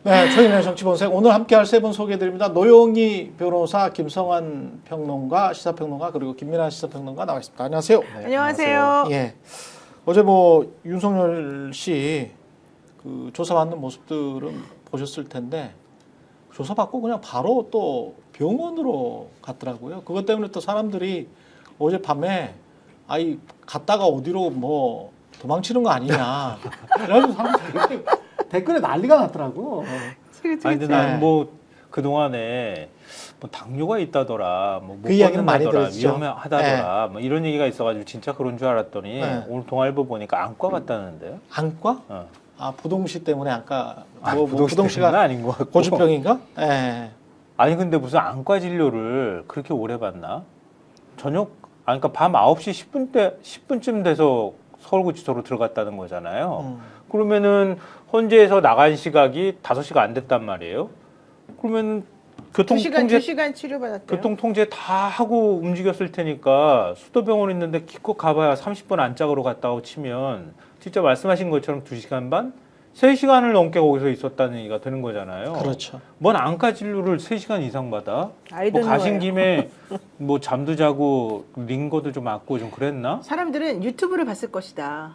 네, 저희는 정치본색 오늘 함께할 세 분 소개해드립니다. 노영희 변호사, 김성환 평론가, 시사평론가 그리고 김민아 시사평론가 나와 있습니다. 안녕하세요. 네, 안녕하세요. 예, 어제 뭐 윤석열 씨 그 조사받는 모습들은 보셨을 텐데 조사받고 그냥 바로 또 병원으로 갔더라고요. 그것 때문에 또 사람들이 어젯밤에 아이 갔다가 어디로 뭐 도망치는 거 아니냐. 그래서 사람들이 댓글에 난리가 났더라고. 아니 근데 나는 뭐 그동안에 뭐 당뇨가 있다더라, 뭐 못 그 이야기는 많이 걷는다더라, 들었죠. 위험하다더라, 뭐 이런 얘기가 있어가지고 진짜 그런 줄 알았더니 네. 오늘 동아일보 보니까 안과 갔다는데요. 안과? 어. 아 부동시 때문에 아까 부동시가 아닌 것 같고. 고주병인가? 예. 아니 근데 무슨 안과 진료를 그렇게 오래 받나? 저녁 그러니까 밤 9시 10분쯤 돼서 서울구치소로 들어갔다는 거잖아요. 그러면은 헌재에서 나간 시각이 5시가 안 됐단 말이에요. 그러면 교통통제 2시간 치료받았대요. 교통통제 다 하고 움직였을 테니까 수도병원 있는데 기껏 가봐야 30분 안짝으로 갔다고 치면 진짜 말씀하신 것처럼 2시간 반? 3시간을 넘게 거기서 있었다는 얘기가 되는 거잖아요. 그렇죠. 뭔 안과 진료를 3시간 이상 받아? 아이들 뭐 가신 거예요. 김에 뭐 잠도 자고 링거도 좀 맞고 좀 그랬나? 사람들은 유튜브를 봤을 것이다.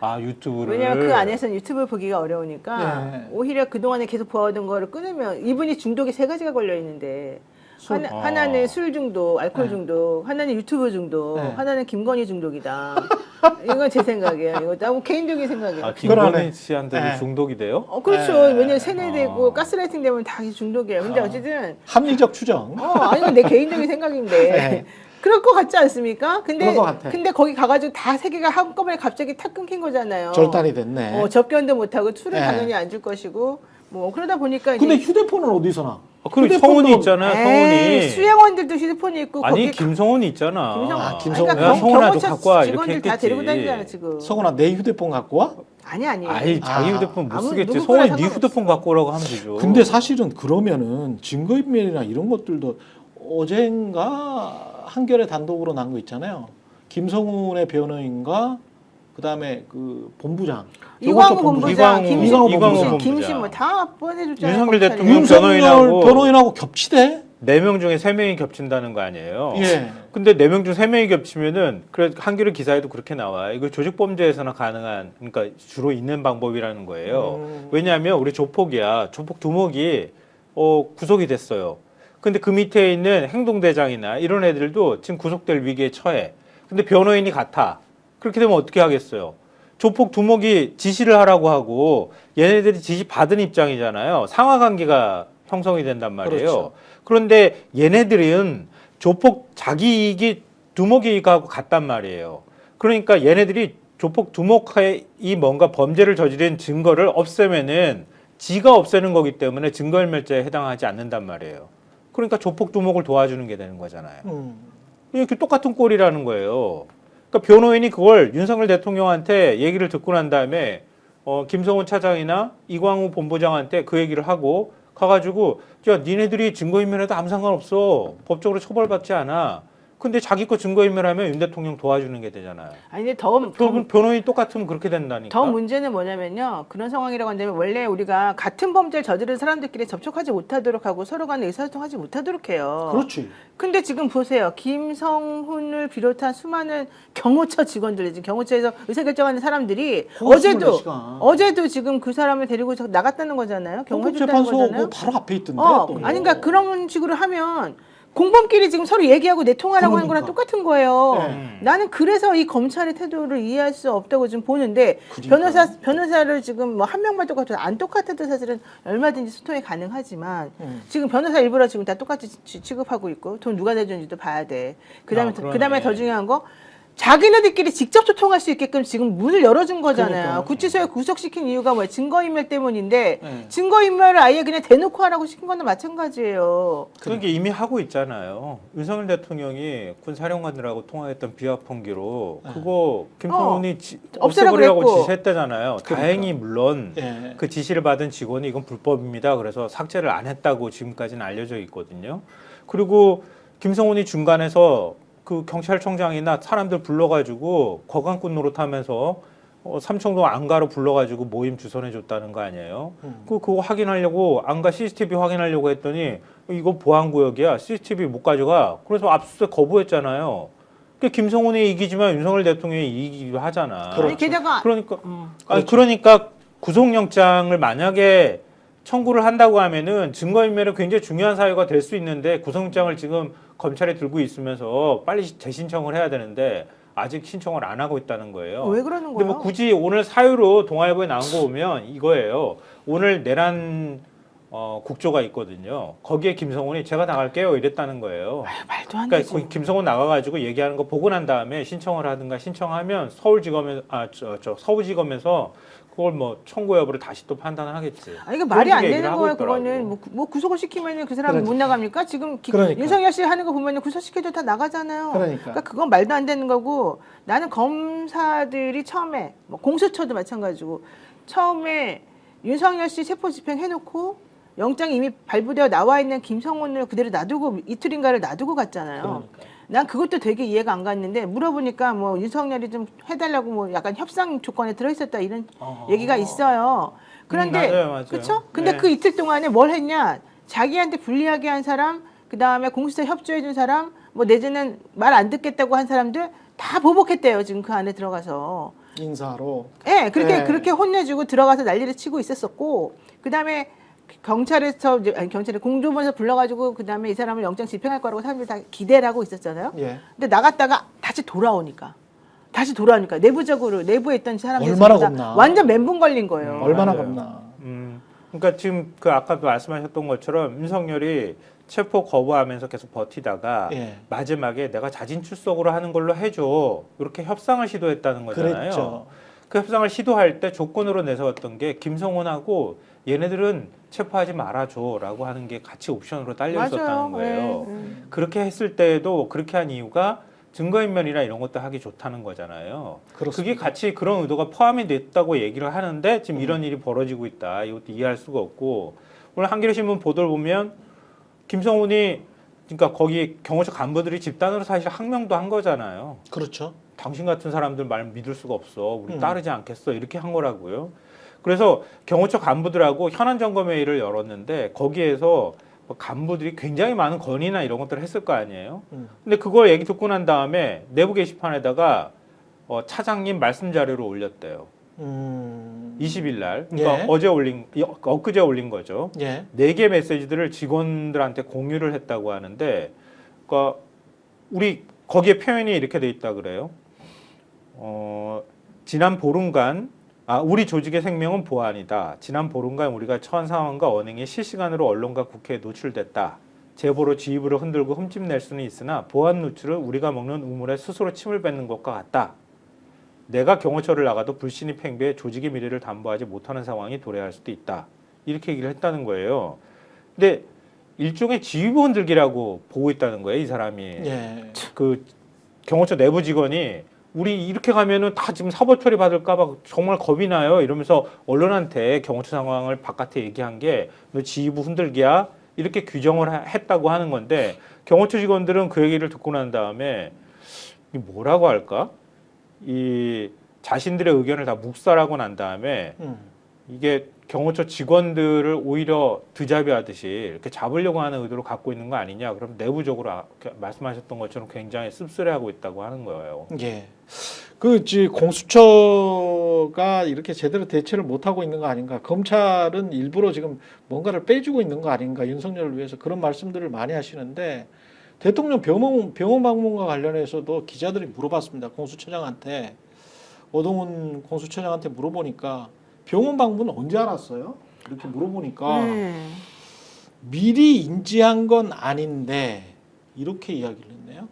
아 유튜브를. 왜냐하면 그 안에서는 유튜브 보기가 어려우니까 네. 오히려 그동안에 계속 보아오던 거를 끊으면 이분이 중독이 3가지가 걸려 있는데 술. 하나는 술 중독, 알코올 네. 중독, 하나는 유튜브 중독, 네. 하나는 김건희 중독이다. 이건 제 생각이에요. 이거 너무 개인적인 생각이에요. 아 그러네. 김건희 씨한테 네. 중독이 돼요? 그렇죠. 네. 왜냐면 세뇌되고 아. 가스라이팅 되면 다 중독이에요. 근데 어쨌든 합리적 추정. 아니 이건 내 개인적인 생각인데 네. 그럴 것 같지 않습니까? 그럴 것 같아. 근데 거기 가가지고 다 3개가 한꺼번에 갑자기 탁 끊긴 거잖아요. 절단이 됐네. 접견도 못하고 술은 네. 당연히 안 줄 것이고 뭐 그러다 보니까 근데 이제 휴대폰은 어디서 나? 그리고 휴대폰도- 성훈이 있잖아요. 성훈이. 수행원들도 휴대폰이 있고 아니 거기 김성훈이 있잖아. 김성훈. 야, 성훈아, 너 경호처 갖고 와. 이렇게 직원들 다 했겠지. 데리고 다니잖아 지금. 성훈아 내 휴대폰 갖고 와? 아니 아이 자기 아. 휴대폰 못 아무 쓰겠지. 누구나 성훈이 네 상관없어. 휴대폰 갖고 오라고 하면 되죠. 근데 사실은 그러면은 증거인멸이나 이런 것들도 어젠가 한겨레 단독으로 난 거 있잖아요. 김성훈의 변호인과 그다음에 그 본부장 이광우 본부장, 이광우 본부장. 김씨 뭐 다 뻔해줬잖아요. 윤석열 검찰이. 대통령 윤석열 변호인하고 변호인하고 겹치대? 4명 중에 3명이 겹친다는 거 아니에요. 예. 근데 4명 중 3명이 겹치면은 그래 한겨레 기사에도 그렇게 나와요. 이거 조직 범죄에서나 가능한 그러니까 주로 있는 방법이라는 거예요. 왜냐하면 우리 조폭이야. 조폭 두목이 구속이 됐어요. 근데 그 밑에 있는 행동대장이나 이런 애들도 지금 구속될 위기에 처해. 근데 변호인이 같아. 그렇게 되면 어떻게 하겠어요? 조폭 두목이 지시를 하라고 하고 얘네들이 지시 받은 입장이잖아요. 상하관계가 형성이 된단 말이에요. 그렇죠. 그런데 얘네들은 조폭 자기 이익이 두목이 이익하고 같단 말이에요. 그러니까 얘네들이 조폭 두목이 뭔가 범죄를 저지른 증거를 없애면은 지가 없애는 거기 때문에 증거인멸죄에 해당하지 않는단 말이에요. 그러니까 조폭 두목을 도와주는 게 되는 거잖아요. 이렇게 똑같은 꼴이라는 거예요. 그러니까 변호인이 그걸 윤석열 대통령한테 얘기를 듣고 난 다음에 김성훈 차장이나 이광우 본부장한테 그 얘기를 하고 가가지고 야 니네들이 증거인멸해도 아무 상관없어. 법적으로 처벌받지 않아. 근데 자기 거 증거인멸하면 윤 대통령 도와주는 게 되잖아요. 아니 근데 더 변호인이 똑같으면 그렇게 된다니까. 더 문제는 뭐냐면요. 그런 상황이라고 한다면 원래 우리가 같은 범죄를 저지른 사람들끼리 접촉하지 못하도록 하고 서로 간에 의사소통하지 못하도록 해요. 그렇지. 근데 지금 보세요. 김성훈을 비롯한 수많은 경호처 직원들, 지금 경호처에서 의사결정하는 사람들이 거기서 24시간. 어제도 지금 그 사람을 데리고 나갔다는 거잖아요. 경호해준다는 헌법재판소 거잖아요. 뭐 바로 앞에 있던데. 또. 아니 그러니까 그런 식으로 하면 공범끼리 지금 서로 얘기하고 내통하라고 하는 거랑 그러니까. 똑같은 거예요. 네. 나는 그래서 이 검찰의 태도를 이해할 수 없다고 지금 보는데 그러니까. 변호사를 지금 뭐 한 명만 똑같아도 안 똑같아도 사실은 얼마든지 소통이 가능하지만 지금 변호사 일부러 지금 다 똑같이 취급하고 있고 돈 누가 내줬는지도 봐야 돼. 그다음에 그러네. 그다음에 더 중요한 거 자기네들끼리 직접 소통할 수 있게끔 지금 문을 열어준 거잖아요. 그러니까. 구치소에 구속시킨 이유가 뭐예요? 증거인멸 때문인데 네. 증거인멸을 아예 그냥 대놓고 하라고 시킨 거나 마찬가지예요. 그게 이미 하고 있잖아요. 윤석열 대통령이 군 사령관들하고 통화했던 비화폰기로 그거 김성훈이 없애라고 없애버리라고 그랬고. 지시했다잖아요. 다행히 물론 예. 그 지시를 받은 직원이 이건 불법입니다. 그래서 삭제를 안 했다고 지금까지는 알려져 있거든요. 그리고 김성훈이 중간에서 그 경찰청장이나 사람들 불러가지고 거강꾼 노릇하면서 삼청동 안가로 불러가지고 모임 주선해줬다는 거 아니에요? 그거 확인하려고 안가 CCTV 확인하려고 했더니 이거 보안구역이야. CCTV 못 가져가. 그래서 압수수색 거부했잖아요. 그 김성훈이 이기지만 윤석열 대통령이 이기기도 하잖아. 아니, 게다가 그러니까 그러니까 구속영장을 만약에 청구를 한다고 하면은 증거인멸은 굉장히 중요한 사유가 될 수 있는데 구속영장을 지금 검찰에 들고 있으면서 빨리 재신청을 해야 되는데 아직 신청을 안 하고 있다는 거예요. 왜 그러는 근데 거예요? 뭐 굳이 오늘 사유로 동아일보에 나온 거 보면 이거예요. 오늘 내란 국조가 있거든요. 거기에 김성훈이 제가 나갈게요 이랬다는 거예요. 아유, 말도 안 그러니까 되지. 거기 김성훈 나가가지고 얘기하는 거 보고 난 다음에 신청을 하든가 신청하면 서울지검에서 그걸 뭐 청구 여부를 다시 또 판단을 하겠지. 아니, 이거 말이 안 그런 되는 얘기를 거예요. 하고 있더라고. 그거는 뭐 구속을 시키면 그 사람은 그러니까. 못 나갑니까? 지금 그러니까. 윤석열 씨 하는 거 보면 구속시켜도 다 나가잖아요. 그러니까. 그건 말도 안 되는 거고 나는 검사들이 처음에 뭐 공수처도 마찬가지고 처음에 윤석열 씨 체포 집행 해놓고 영장이 이미 발부되어 나와 있는 김성훈을 그대로 놔두고 이틀인가를 놔두고 갔잖아요. 그러니까. 난 그것도 되게 이해가 안 갔는데 물어보니까 뭐 윤석열이 좀 해달라고 뭐 약간 협상 조건에 들어있었다 이런 얘기가 있어요. 그런데 맞아요. 그렇죠? 근데 네. 그 이틀 동안에 뭘 했냐? 자기한테 불리하게 한 사람, 그 다음에 공수처 협조해준 사람, 뭐 내지는 말 안 듣겠다고 한 사람들 다 보복했대요. 지금 그 안에 들어가서. 인사로. 예, 네. 그렇게 혼내주고 들어가서 난리를 치고 있었었고, 그 다음에 경찰에서 경찰에 공조본에서 불러가지고 그 다음에 이 사람을 영장 집행할 거라고 사람들이 다 기대를 하고 있었잖아요. 예. 근데 나갔다가 다시 돌아오니까 내부적으로 내부에 있던 사람들이 얼마나 전부 다 겁나. 완전 멘붕 걸린 거예요. 얼마나 맞아요. 겁나. 그러니까 지금 그 아까 말씀하셨던 것처럼 윤석열이 체포 거부하면서 계속 버티다가 예. 마지막에 내가 자진 출석으로 하는 걸로 해줘 이렇게 협상을 시도했다는 거잖아요. 그랬죠. 그 협상을 시도할 때 조건으로 내세웠던 게 김성훈하고 얘네들은 체포하지 말아줘라고 하는 게 같이 옵션으로 딸려 있었다는 거예요. 그렇게 했을 때에도 그렇게 한 이유가 증거인멸이나 이런 것도 하기 좋다는 거잖아요. 그렇습니다. 그게 같이 그런 의도가 포함이 됐다고 얘기를 하는데 지금 이런 일이 벌어지고 있다. 이것도 이해할 수가 없고 오늘 한겨레 신문 보도를 보면 김성훈이 그러니까 거기 경호처 간부들이 집단으로 사실 항명도 한 거잖아요. 그렇죠. 당신 같은 사람들 말 믿을 수가 없어. 우리 따르지 않겠어. 이렇게 한 거라고요. 그래서 경호처 간부들하고 현안 점검 회의를 열었는데 거기에서 간부들이 굉장히 많은 건의나 이런 것들을 했을 거 아니에요. 근데 그걸 얘기 듣고 난 다음에 내부 게시판에다가 차장님 말씀 자료를 올렸대요. 20일 날. 그러니까 예. 엊그제 올린 거죠. 예. 4개 메시지들을 직원들한테 공유를 했다고 하는데, 그러니까 우리 거기에 표현이 이렇게 돼 있다 그래요. 지난 보름간 우리 조직의 생명은 보안이다. 지난 보름간 우리가 처한 상황과 언행이 실시간으로 언론과 국회에 노출됐다. 제보로 지휘부를 흔들고 흠집낼 수는 있으나 보안 누출은 우리가 먹는 우물에 스스로 침을 뱉는 것과 같다. 내가 경호처를 나가도 불신이 팽배해 조직의 미래를 담보하지 못하는 상황이 도래할 수도 있다. 이렇게 얘기를 했다는 거예요. 근데 일종의 지휘부 흔들기라고 보고 있다는 거예요, 이 사람이. 예. 그 경호처 내부 직원이 우리 이렇게 가면은 다 지금 사법 처리 받을까봐 정말 겁이 나요. 이러면서 언론한테 경호처 상황을 바깥에 얘기한 게 너 지휘부 흔들기야. 이렇게 규정을 했다고 하는 건데 경호처 직원들은 그 얘기를 듣고 난 다음에 뭐라고 할까? 이 자신들의 의견을 다 묵살하고 난 다음에 이게 경호처 직원들을 오히려 드자비하듯이 이렇게 잡으려고 하는 의도를 갖고 있는 거 아니냐? 그럼 내부적으로 말씀하셨던 것처럼 굉장히 씁쓸해하고 있다고 하는 거예요. 예. 공수처가 이렇게 제대로 대처를 못하고 있는 거 아닌가? 검찰은 일부러 지금 뭔가를 빼주고 있는 거 아닌가? 윤석열을 위해서 그런 말씀들을 많이 하시는데 대통령 병원 방문과 관련해서도 기자들이 물어봤습니다. 공수처장한테 오동훈 공수처장한테 물어보니까 병원 방문은 언제 알았어요? 이렇게 물어보니까 미리 인지한 건 아닌데 이렇게 이야기를 했네요.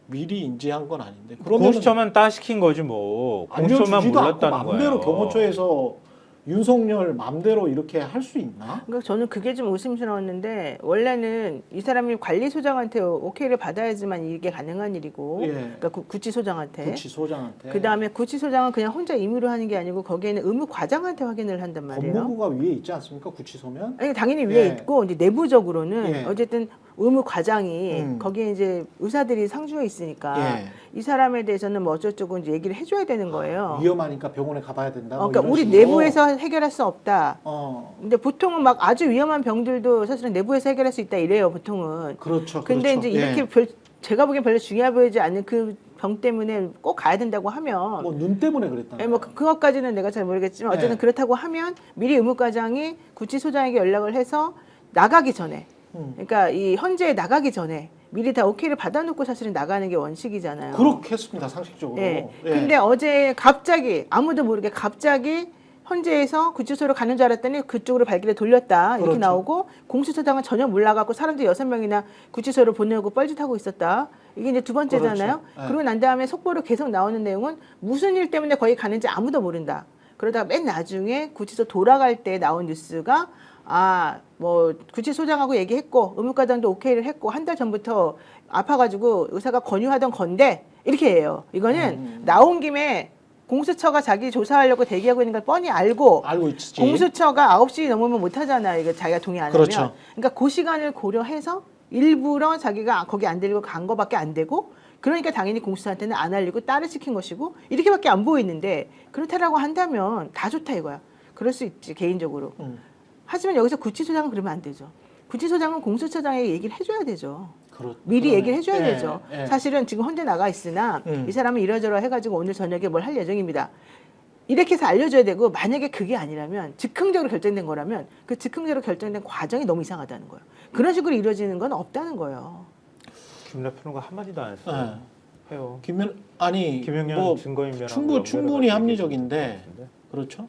미리 인지한 건 아닌데. 그러면 공수처만 따시킨 거지 뭐. 공수처만 몰랐다는 거예요. 맘대로 경호처에서 윤석열 맘대로 이렇게 할 수 있나? 그러니까 저는 그게 좀 의심스러웠는데 원래는 이 사람이 관리소장한테 오케이를 받아야지만 이게 가능한 일이고, 예. 그러니까 구치소장한테. 구치소장한테. 그 다음에 구치소장은 그냥 혼자 임의로 하는 게 아니고 거기에는 의무과장한테 확인을 한단 말이에요. 법무부가 위에 있지 않습니까? 구치소면? 아니, 당연히 위에 예. 있고 이제 내부적으로는 예. 어쨌든 의무 과장이 음. 거기에 이제 의사들이 상주해 있으니까 예. 이 사람에 대해서는 뭐 어쩌고저쩌고 이제 얘기를 해줘야 되는 거예요. 위험하니까 병원에 가봐야 된다. 뭐 그러니까 이런 우리 식으로. 내부에서 해결할 수 없다. 어, 근데 보통은 막 아주 위험한 병들도 사실은 내부에서 해결할 수 있다 이래요, 보통은. 그렇죠. 근데 그렇죠. 이제 이렇게 제가 보기엔 별로 중요해 보이지 않는 그 병 때문에 꼭 가야 된다고 하면 뭐 눈 때문에 그랬다. 뭐 그것까지는 내가 잘 모르겠지만 어쨌든 네. 그렇다고 하면 미리 의무과장이 구치소장에게 연락을 해서 나가기 전에 그러니까 이 헌재에 나가기 전에 미리 다 오케이를 받아놓고 사실은 나가는 게 원칙이잖아요. 그렇게 했습니다. 상식적으로. 예. 예. 근데 어제 갑자기 아무도 모르게 갑자기 헌재에서 구치소로 가는 줄 알았더니 그쪽으로 발길을 돌렸다 이렇게 그렇죠. 나오고 공수처장은 전혀 몰라갖고 사람들 6명이나 구치소로 보내고 뻘짓하고 있었다. 이게 이제 두 번째잖아요. 그렇죠. 예. 그러고 난 다음에 속보로 계속 나오는 내용은 무슨 일 때문에 거기 가는지 아무도 모른다. 그러다가 맨 나중에 구치소 돌아갈 때 나온 뉴스가 뭐 구치소장하고 얘기했고 의무과장도 오케이를 했고 한 달 전부터 아파가지고 의사가 권유하던 건데 이렇게 해요. 이거는 나온 김에 공수처가 자기 조사하려고 대기하고 있는 걸 뻔히 알고 있지. 공수처가 9시 넘으면 못 하잖아요. 이거 자기가 동의 안 그렇죠. 하면. 그러니까 그 시간을 고려해서 일부러 자기가 거기 안 데리고 간 거밖에 안 되고 그러니까 당연히 공수처한테는 안 알리고 딸을 시킨 것이고 이렇게밖에 안 보이는데 그렇다라고 한다면 다 좋다 이거야. 그럴 수 있지 개인적으로. 하지만 여기서 구치소장은 그러면 안 되죠. 구치소장은 공수처장에게 얘기를 해줘야 되죠. 미리 그러네. 얘기를 해줘야 예, 되죠. 예. 사실은 지금 헌재 나가 있으나 이 사람은 이러저러 해가지고 오늘 저녁에 뭘 할 예정입니다. 이렇게 해서 알려줘야 되고 만약에 그게 아니라면 즉흥적으로 결정된 거라면 그 즉흥적으로 결정된 과정이 너무 이상하다는 거예요. 그런 식으로 이루어지는 건 없다는 거예요. 김 대표가 한마디도 안 했어요. 해요. 김영현 뭐 증거인멸 충분히 합리적인데 그렇죠.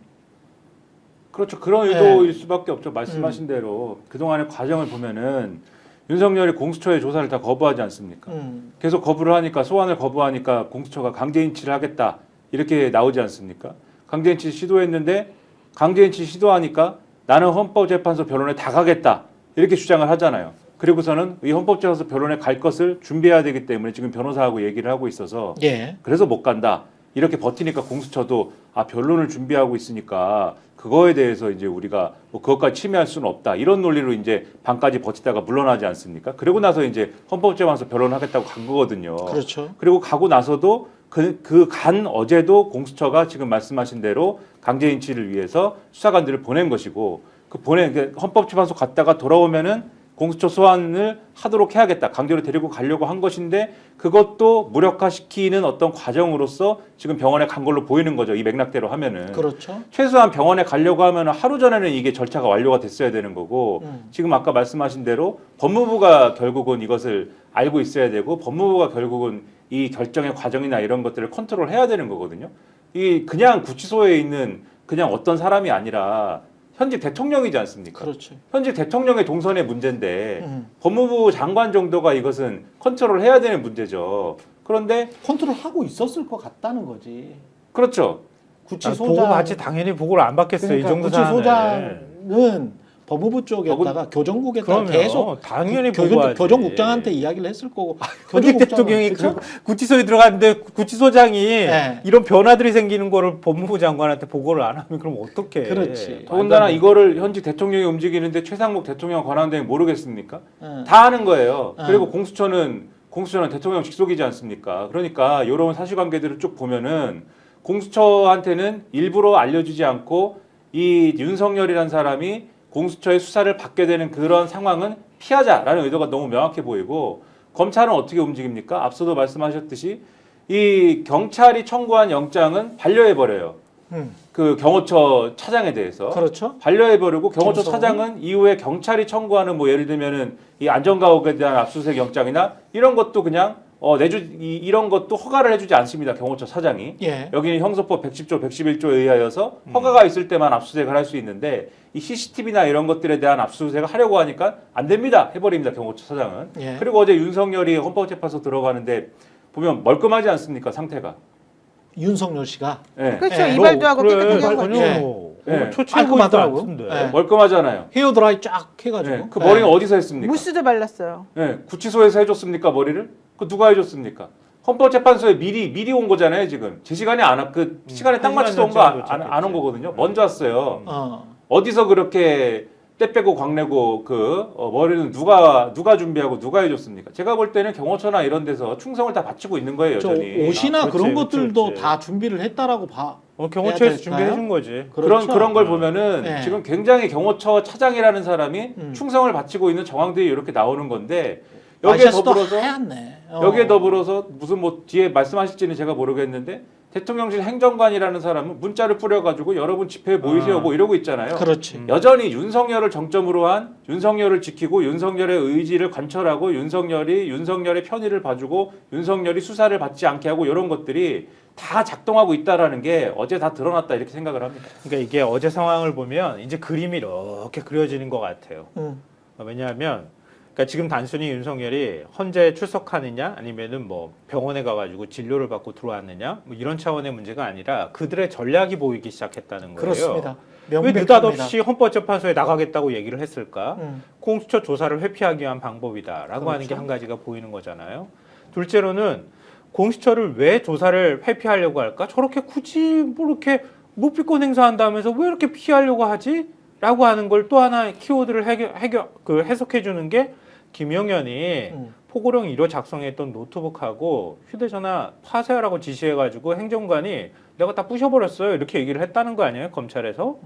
그렇죠. 그런 의도일 수밖에 없죠. 말씀하신 대로 그동안의 과정을 보면은 윤석열이 공수처의 조사를 다 거부하지 않습니까? 계속 거부를 하니까 소환을 거부하니까 공수처가 강제인치를 하겠다 이렇게 나오지 않습니까? 강제인치 시도했는데 강제인치 시도하니까 나는 헌법재판소 변론에 다 가겠다 이렇게 주장을 하잖아요. 그리고서는 이 헌법재판소 변론에 갈 것을 준비해야 되기 때문에 지금 변호사하고 얘기를 하고 있어서 예. 그래서 못 간다. 이렇게 버티니까 공수처도 변론을 준비하고 있으니까 그거에 대해서 이제 우리가 뭐 그것까지 침해할 수는 없다. 이런 논리로 이제 반까지 버티다가 물러나지 않습니까? 그리고 나서 이제 헌법재판소 변론하겠다고 간 거거든요. 그렇죠. 그리고 가고 나서도 그 간 어제도 공수처가 지금 말씀하신 대로 강제인치를 위해서 수사관들을 보낸 것이고 헌법재판소 갔다가 돌아오면은 공수처 소환을 하도록 해야겠다. 강제로 데리고 가려고 한 것인데 그것도 무력화시키는 어떤 과정으로서 지금 병원에 간 걸로 보이는 거죠. 이 맥락대로 하면은. 그렇죠. 최소한 병원에 가려고 하면 하루 전에는 이게 절차가 완료가 됐어야 되는 거고 지금 아까 말씀하신 대로 법무부가 결국은 이것을 알고 있어야 되고 법무부가 결국은 이 결정의 과정이나 이런 것들을 컨트롤해야 되는 거거든요. 이 그냥 구치소에 있는 그냥 어떤 사람이 아니라 현직 대통령이지 않습니까? 그렇죠. 현직 대통령의 동선의 문제인데 법무부 장관 정도가 이것은 컨트롤해야 되는 문제죠. 그런데 컨트롤하고 있었을 것 같다는 거지. 그렇죠. 구치소장 보고 받지 당연히 보고를 안 받겠어요. 이 정도 구치소장은 법무부 쪽에다가 교정국에다가 계속 당연히 보고하지. 교정국장한테 이야기를 했을 거고 현직 대통령이 그렇죠? 구치소에 들어갔는데 구치소장이 네. 이런 변화들이 생기는 거를 법무부 장관한테 보고를 안 하면 그럼 어떡해. 그렇지. 더군다나 이거를 현직 대통령이 움직이는데 최상목 대통령 권한대행 모르겠습니까? 네. 다 하는 거예요. 네. 그리고 공수처는 대통령 직속이지 않습니까? 그러니까 이런 사실관계들을 쭉 보면은 공수처한테는 일부러 알려주지 않고 이 윤석열이라는 사람이 공수처의 수사를 받게 되는 그런 상황은 피하자라는 의도가 너무 명확해 보이고 검찰은 어떻게 움직입니까? 앞서도 말씀하셨듯이 이 경찰이 청구한 영장은 반려해버려요. 그 경호처 차장에 대해서. 그렇죠. 반려해버리고 경호처 김성은? 차장은 이후에 경찰이 청구하는 뭐 예를 들면은 이 안전가옥에 대한 압수수색 영장이나 이런 것도 그냥 이런 것도 허가를 해주지 않습니다. 경호처 차장이. 예. 여기는 형소법 110조, 111조에 의하여서 허가가 있을 때만 압수수색을 할 수 있는데 이 CCTV나 이런 것들에 대한 압수수색을 하려고 하니까 안 됩니다. 해버립니다. 경호처 차장은. 예. 그리고 어제 윤석열이 헌법재판소 들어가는데 보면 멀끔하지 않습니까? 상태가. 윤석열 씨가 예. 그렇죠. 예. 이발도 하고 깨끗하게 한 전혀 거죠. 예. 초치하고 있도 깔끔하더라고요. 않던데. 예. 멀끔하잖아요. 헤어 드라이 쫙 해가지고 예. 그 머리는 예. 어디서 했습니까? 무스도 발랐어요. 예. 구치소에서 해줬습니까? 머리를? 그 누가 해줬습니까? 헌법재판소에 미리 온 거잖아요. 지금 제 시간에 시간에 딱 맞춰서 온 거 안 온 거거든요. 먼저 왔어요. 어. 어디서 그렇게 때 빼고 광내고 머리는 누가 준비하고 누가 해줬습니까? 제가 볼 때는 경호처나 이런 데서 충성을 다 바치고 있는 거예요, 저 여전히. 옷이나 그렇지, 그런 그렇지, 것들도 그렇지. 다 준비를 했다라고 봐. 경호처에서 해야 될까요? 준비해 준 거지. 그렇죠? 그런 걸 보면은 네. 지금 굉장히 경호처 차장이라는 사람이 충성을 바치고 있는 정황들이 이렇게 나오는 건데 여기에 마샤스도 더불어서 하얗네. 여기에 더불어서 무슨 뭐 뒤에 말씀하실지는 제가 모르겠는데 대통령실 행정관이라는 사람은 문자를 뿌려가지고 여러분 집회에 모이세요 뭐 이러고 있잖아요. 그렇지. 여전히 윤석열을 정점으로 한 윤석열을 지키고 윤석열의 의지를 관철하고 윤석열의 편의를 봐주고 윤석열이 수사를 받지 않게 하고 이런 것들이 다 작동하고 있다라는 게 어제 다 드러났다 이렇게 생각을 합니다. 그러니까 이게 어제 상황을 보면 이제 그림이 이렇게 그려지는 것 같아요. 왜냐하면 그러니까 지금 단순히 윤석열이 헌재 출석하느냐 아니면은 뭐 병원에 가가지고 진료를 받고 들어왔느냐 뭐 이런 차원의 문제가 아니라 그들의 전략이 보이기 시작했다는 거예요. 그렇습니다. 왜 명백합니다. 느닷없이 헌법재판소에 나가겠다고 얘기를 했을까? 공수처 조사를 회피하기 위한 방법이다라고 그렇죠. 하는 게 한 가지가 보이는 거잖아요. 둘째로는 공수처를 왜 조사를 회피하려고 할까? 저렇게 굳이 뭐 이렇게 묵비권 행사한다면서 왜 이렇게 피하려고 하지? 라고 하는 걸 또 하나 키워드를 해석해 주는 게 김용현이 포고령 1호 작성했던 노트북하고 휴대전화 파쇄하라고 지시해가지고 행정관이 내가 다 부셔버렸어요 이렇게 얘기를 했다는 거 아니에요 검찰에서?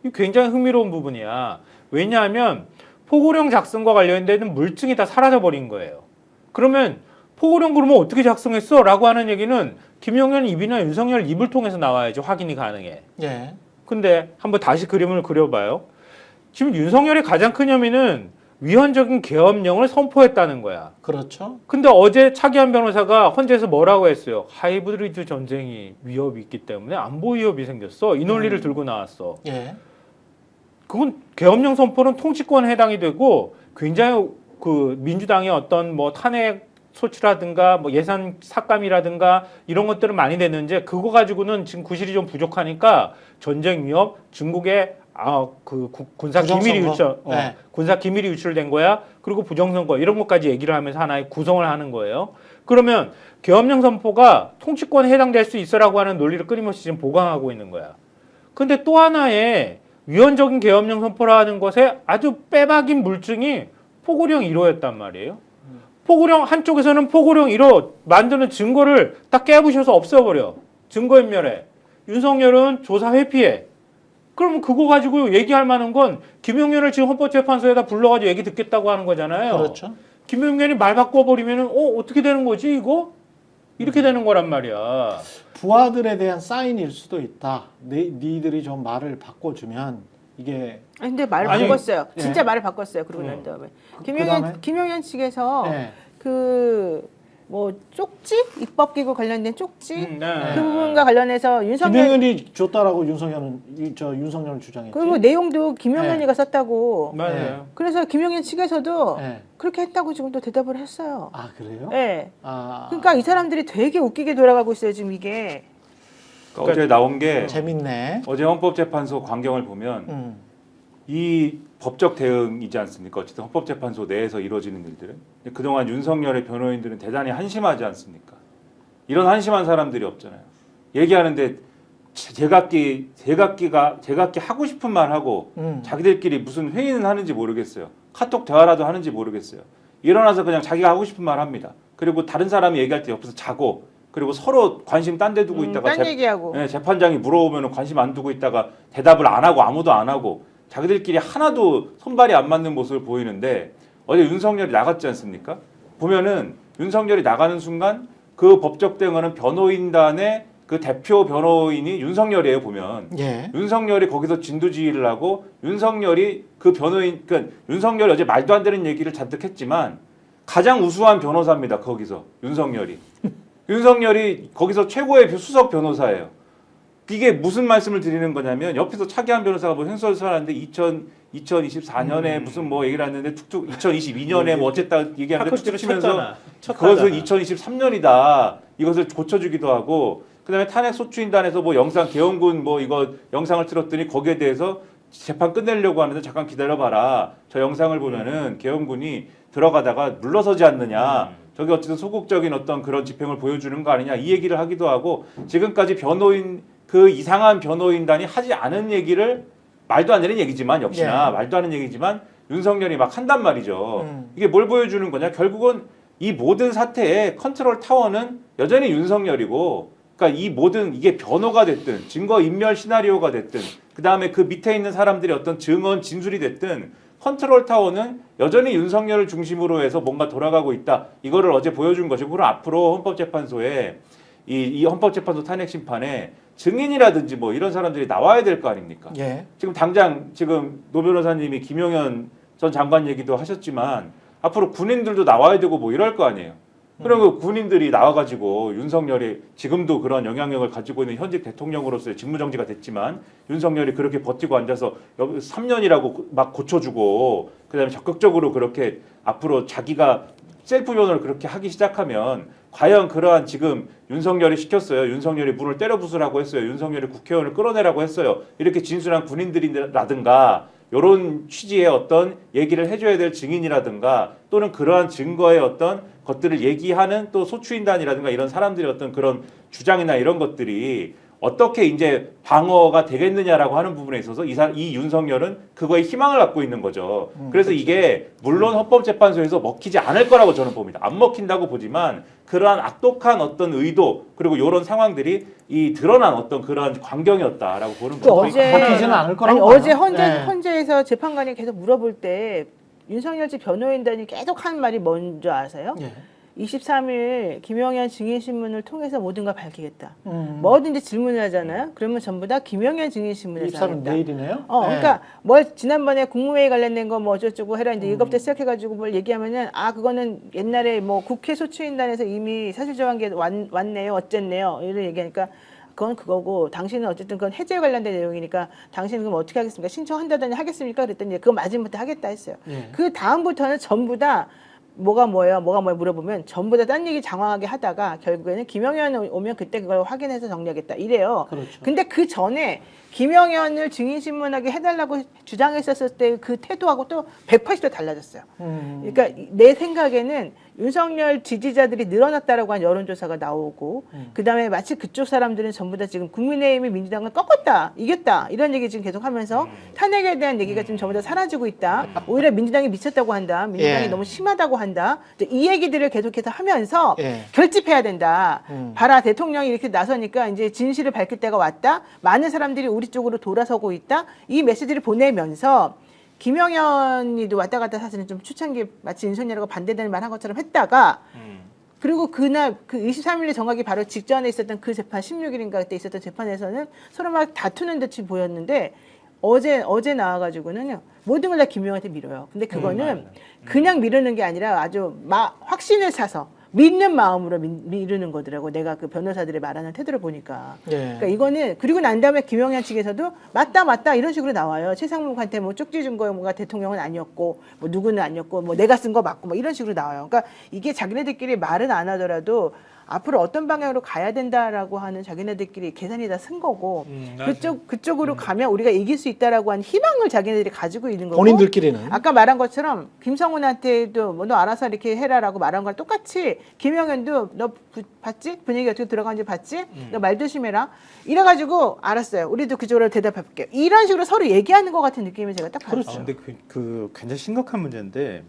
이 굉장히 흥미로운 부분이야. 왜냐하면 포고령 작성과 관련된 물증이 다 사라져버린 거예요. 그러면 포고령 그러면 어떻게 작성했어? 라고 하는 얘기는 김용현 입이나 윤석열 입을 통해서 나와야지 확인이 가능해. 예. 근데 한번 다시 그림을 그려봐요. 지금 윤석열의 가장 큰 혐의는 위헌적인 계엄령을 선포했다는 거야. 그렇죠. 근데 어제 차기한 변호사가 헌재에서 뭐라고 했어요? 하이브리드 전쟁이 위협이 있기 때문에 안보 위협이 생겼어. 이 논리를 들고 나왔어. 예. 그건 계엄령 선포는 통치권에 해당이 되고 굉장히 그 민주당의 어떤 뭐 탄핵 소추라든가 뭐 예산 삭감이라든가 이런 것들은 많이 됐는데 그거 가지고는 지금 구실이 좀 부족하니까 전쟁 위협, 중국의 군사 기밀이 유출, 네. 군사 기밀이 유출된 거야. 그리고 부정선거 이런 것까지 얘기를 하면서 하나의 구성을 하는 거예요. 그러면 계엄령 선포가 통치권에 해당될 수 있어라고 하는 논리를 끊임없이 지금 보강하고 있는 거야. 근데 또 하나의 위헌적인 계엄령 선포라는 것에 아주 빼박인 물증이 포고령 1호였단 말이에요. 포고령 한쪽에서는 포고령 1호 만드는 증거를 딱 깨부셔서 없애버려. 증거인멸해. 윤석열은 조사 회피해. 그러면 그거 가지고 얘기할 만한 건 김용현을 지금 헌법재판소에다 불러가지고 얘기 듣겠다고 하는 거잖아요. 그렇죠. 김용현이 말 바꿔버리면은 어떻게 되는 거지 이거? 이렇게 되는 거란 말이야. 부하들에 대한 사인일 수도 있다. 니들이 좀 말을 바꿔주면 이게 근데 말을 아니, 바꿨어요. 예. 진짜 말을 바꿨어요. 그러고 난 다음에 그다음에? 김용현 측에서 예. 뭐 쪽지 입법기구 관련된 쪽지 네. 그 부분과 관련해서 윤석열 김용현이 줬다라고 윤석열은 주장했지. 그리고 내용도 김용현이가 썼다고. 맞아요. 그래서 김용현 측에서도 예. 그렇게 했다고 지금 또 대답을 했어요. 아 그래요? 네. 아 그러니까 이 사람들이 되게 웃기게 돌아가고 있어요 지금 이게. 그러니까 어제 나온 게 재밌네. 어제 헌법재판소 광경을 보면 이 법적 대응이지 않습니까? 어쨌든 헌법재판소 내에서 이루어지는 일들은 그동안 윤석열의 변호인들은 대단히 한심하지 않습니까? 이런 한심한 사람들이 없잖아요. 얘기하는데 제각기 하고 싶은 말 하고 자기들끼리 무슨 회의는 하는지 모르겠어요. 카톡 대화라도 하는지 모르겠어요. 일어나서 그냥 자기가 하고 싶은 말 합니다. 그리고 다른 사람이 얘기할 때 옆에서 자고 그리고 서로 관심 딴 데 두고 있다가 딴 얘기하고. 재판장이 물어보면 관심 안 두고 있다가 대답을 안 하고 아무도 안 하고 자기들끼리 하나도 손발이 안 맞는 모습을 보이는데 어제 윤석열이 나갔지 않습니까? 보면은 윤석열이 나가는 순간 그 법적 대응하는 변호인단의 그 대표 변호인이 윤석열이에요 보면. 예. 윤석열이 거기서 진두지휘를 하고 윤석열이 그 변호인 그러니까 윤석열이 어제 말도 안 되는 얘기를 잔뜩 했지만 가장 우수한 변호사입니다. 거기서 윤석열이. 윤석열이 거기서 최고의 수석 변호사예요. 이게 무슨 말씀을 드리는 거냐면 옆에서 차기한 변호사가 뭐 횡설수설하는데 2024년에 무슨 뭐 얘기를 하는데 툭툭 2022년에 뭐 어쨌다 얘기하는데 툭툭 치면서 그것은 2023년이다. 이것을 고쳐주기도 하고 그다음에 탄핵 소추인단에서 뭐 영상 계엄군 뭐 이거 영상을 틀었더니 거기에 대해서 재판 끝내려고 하는데 잠깐 기다려봐라. 저 영상을 보면은 계엄군이 들어가다가 물러서지 않느냐. 저게 어쨌든 소극적인 어떤 그런 집행을 보여주는 거 아니냐. 이 얘기를 하기도 하고 지금까지 변호인 그 이상한 변호인단이 하지 않은 얘기를 말도 안 되는 얘기지만 역시나 예. 말도 안 되는 얘기지만 윤석열이 막 한단 말이죠. 이게 뭘 보여주는 거냐? 결국은 이 모든 사태의 컨트롤 타워는 여전히 윤석열이고, 그러니까 이 모든 이게 변호가 됐든 증거 인멸 시나리오가 됐든 그 다음에 그 밑에 있는 사람들이 어떤 증언 진술이 됐든 컨트롤 타워는 여전히 윤석열을 중심으로 해서 뭔가 돌아가고 있다. 이거를 어제 보여준 것이고, 그럼 앞으로 헌법재판소에 이 헌법재판소 탄핵 심판에 증인이라든지 뭐 이런 사람들이 나와야 될 거 아닙니까? 예. 지금 당장 지금 노 변호사님이 김용현 전 장관 얘기도 하셨지만 앞으로 군인들도 나와야 되고 뭐 이럴 거 아니에요. 그러면 군인들이 나와가지고 윤석열이 지금도 그런 영향력을 가지고 있는 현직 대통령으로서의 직무정지가 됐지만 윤석열이 그렇게 버티고 앉아서 3년이라고 막 고쳐주고 그다음에 적극적으로 그렇게 앞으로 자기가 셀프 변호를 그렇게 하기 시작하면 과연 그러한 지금 윤석열이 시켰어요. 윤석열이 문을 때려 부수라고 했어요. 윤석열이 국회의원을 끌어내라고 했어요. 이렇게 진술한 군인들이라든가 이런 취지의 어떤 얘기를 해줘야 될 증인이라든가 또는 그러한 증거의 어떤 것들을 얘기하는 또 소추인단이라든가 이런 사람들의 어떤 그런 주장이나 이런 것들이 어떻게 이제 방어가 되겠느냐라고 하는 부분에 있어서 이 윤석열은 그거에 희망을 갖고 있는 거죠. 그래서 이게 물론 헌법재판소에서 먹히지 않을 거라고 저는 봅니다. 안 먹힌다고 보지만 그러한 악독한 어떤 의도 그리고 이런 상황들이 이 드러난 어떤 그러한 광경이었다라고 보는 또 거죠. 어제 먹히지는 않을 거라고 아니, 어제 봐요. 네. 헌재에서 재판관이 계속 물어볼 때 윤석열 씨 변호인단이 계속 한 말이 뭔지 아세요? 예. 23일 김영현 증인신문을 통해서 모든 걸 밝히겠다. 뭐든지 질문을 하잖아요. 그러면 전부 다 김영현 증인신문에서 24는 하겠다. 내일이네요. 네. 그러니까 뭘 지난번에 국무회의 관련된 거 뭐 어쩌고 해라 이제 이것부터 시작해가지고 뭘 얘기하면은 그거는 옛날에 뭐 국회 소추인단에서 이미 사실정황계 왔네요, 어쨌네요 이런 얘기하니까 그건 그거고 당신은 어쨌든 그건 해제 관련된 내용이니까 당신은 그럼 어떻게 하겠습니까? 신청한다더니 하겠습니까? 그랬더니 그거 맞으부터 하겠다 했어요. 예. 그 다음부터는 전부 다 뭐가 뭐예요 물어보면 전부 다 딴 얘기 장황하게 하다가 결국에는 김영현 오면 그때 그걸 확인해서 정리하겠다 이래요. 그렇죠. 근데 그 전에 김영현을 증인신문하게 해달라고 주장했었을 때 그 태도하고 또 180도 달라졌어요. 그러니까 내 생각에는 윤석열 지지자들이 늘어났다라고 한 여론조사가 나오고 그다음에 마치 그쪽 사람들은 전부 다 지금 국민의힘이 민주당을 꺾었다, 이겼다 이런 얘기 지금 계속하면서 탄핵에 대한 얘기가 지금 전부 다 사라지고 있다. 오히려 민주당이 미쳤다고 한다. 민주당이 예. 너무 심하다고 한다. 이 얘기들을 계속해서 하면서 예. 결집해야 된다. 봐라 대통령이 이렇게 나서니까 이제 진실을 밝힐 때가 왔다. 많은 사람들이 우리 쪽으로 돌아서고 있다. 이 메시지를 보내면서 김영현이도 왔다 갔다 사실은 좀 추천기 마치 윤석열하고 반대되는 말 한 것처럼 했다가 그리고 그날 그 23일에 정하기 바로 직전에 있었던 그 재판 16일인가 그때 있었던 재판에서는 서로 막 다투는 듯이 보였는데 어제 나와가지고는요 모든 걸 다 김영현한테 밀어요. 근데 그거는 그냥 미루는 게 아니라 아주 확신을 사서 믿는 마음으로 미루는 거더라고. 내가 그 변호사들의 말하는 태도를 보니까. 예. 그러니까 이거는 그리고 난 다음에 김영현 측에서도 맞다 이런 식으로 나와요. 최상목한테 뭐 쪽지 준 거가 대통령은 아니었고 뭐 누구는 아니었고 뭐 내가 쓴 거 맞고 뭐 이런 식으로 나와요. 그러니까 이게 자기네들끼리 말은 안 하더라도 앞으로 어떤 방향으로 가야 된다라고 하는 자기네들끼리 계산이 다 쓴 거고 그쪽으로 가면 우리가 이길 수 있다라고 하는 희망을 자기네들이 가지고 있는 거고 본인들끼리는 아까 말한 것처럼 김성훈한테도 뭐 너 알아서 이렇게 해라라고 말한 거랑 똑같이 김영현도 너 봤지? 분위기 어떻게 들어가는지 봤지? 너 말 조심해라. 이래가지고 알았어요. 우리도 그쪽으로 대답해볼게요. 이런 식으로 서로 얘기하는 것 같은 느낌을 제가 딱 받았어요. 그렇죠. 근데 그 굉장히 심각한 문제인데,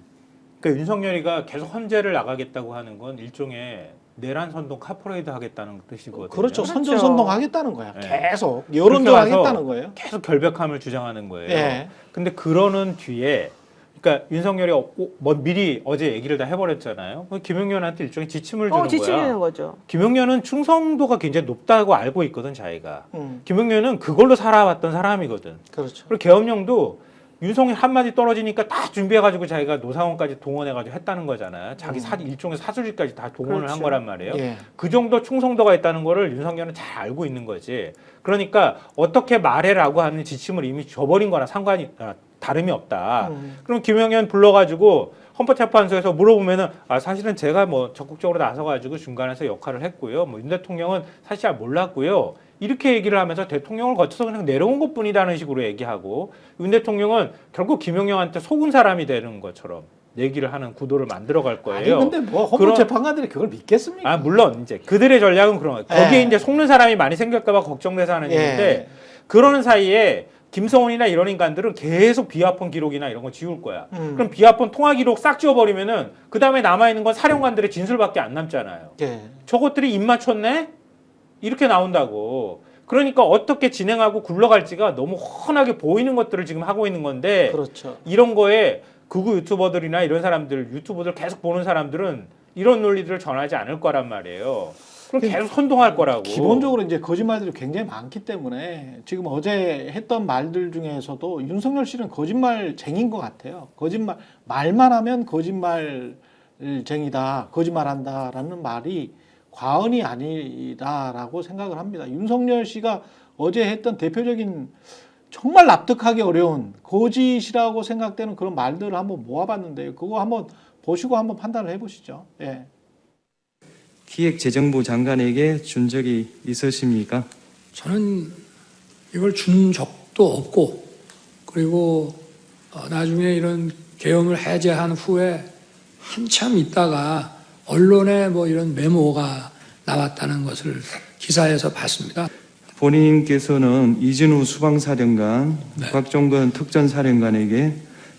그러니까 윤석열이가 계속 헌재를 나가겠다고 하는 건 일종의 내란 선동 카퍼레이드 하겠다는 뜻이거든요. 그렇죠. 선전선동하겠다는 거야. 네. 계속 여론조하겠다는 거예요. 계속 결백함을 주장하는 거예요. 예. 근데 그러는 뒤에 그러니까 윤석열이 뭐 미리 어제 얘기를 다 해버렸잖아요. 김용현한테 일종의 지침을 주는 지침 거야. 주는 거죠. 김용현은 충성도가 굉장히 높다고 알고 있거든, 자기가. 김용현은 그걸로 살아왔던 사람이거든. 그렇죠. 그리고 계엄령도 윤석열 한마디 떨어지니까 다 준비해가지고 자기가 노상원까지 동원해가지고 했다는 거잖아요. 자기 일종의 사주리까지 다 동원을 그렇죠. 한 거란 말이에요. 예. 그 정도 충성도가 있다는 거를 윤석열은 잘 알고 있는 거지. 그러니까 어떻게 말해라고 하는 지침을 이미 줘버린 거랑 다름이 없다. 그럼 김영현 불러가지고 헌법재판소에서 물어보면은 사실은 제가 뭐 적극적으로 나서가지고 중간에서 역할을 했고요. 뭐 윤 대통령은 사실 잘 몰랐고요. 이렇게 얘기를 하면서 대통령을 거쳐서 그냥 내려온 것뿐이라는 식으로 얘기하고 윤 대통령은 결국 김영현한테 속은 사람이 되는 것처럼 얘기를 하는 구도를 만들어갈 거예요. 아니 근데 뭐 헌법재판관들이 그걸 믿겠습니까? 물론 이제 그들의 전략은 그런 거예요. 거기에 이제 속는 사람이 많이 생길까 봐 걱정돼서 하는 예. 얘기인데 그러는 사이에 김성훈이나 이런 인간들은 계속 비화폰 기록이나 이런 거 지울 거야. 그럼 비화폰 통화 기록 싹 지워버리면은 그 다음에 남아있는 건 사령관들의 진술밖에 안 남잖아요. 예. 저것들이 입 맞췄네? 이렇게 나온다고. 그러니까 어떻게 진행하고 굴러갈지가 너무 훤하게 보이는 것들을 지금 하고 있는 건데 그렇죠. 이런 거에 극우 유튜버들이나 이런 사람들, 유튜브들 계속 보는 사람들은 이런 논리들을 전하지 않을 거란 말이에요. 그럼 계속 선동할 거라고. 기본적으로 이제 거짓말들이 굉장히 많기 때문에 지금 어제 했던 말들 중에서도 윤석열 씨는 거짓말쟁인 것 같아요. 말만 하면 거짓말쟁이다, 거짓말한다라는 말이 과언이 아니다라고 생각을 합니다. 윤석열 씨가 어제 했던 대표적인 정말 납득하기 어려운 거짓이라고 생각되는 그런 말들을 한번 모아봤는데요. 그거 한번 보시고 한번 판단을 해보시죠. 예. 기획재정부 장관에게 준 적이 있으십니까? 저는 이걸 준 적도 없고, 그리고 나중에 이런 계엄을 해제한 후에 한참 있다가 언론에 뭐 이런 메모가 나왔다는 것을 기사에서 봤습니다. 본인께서는 이진우 수방사령관, 곽종건 특전사령관에게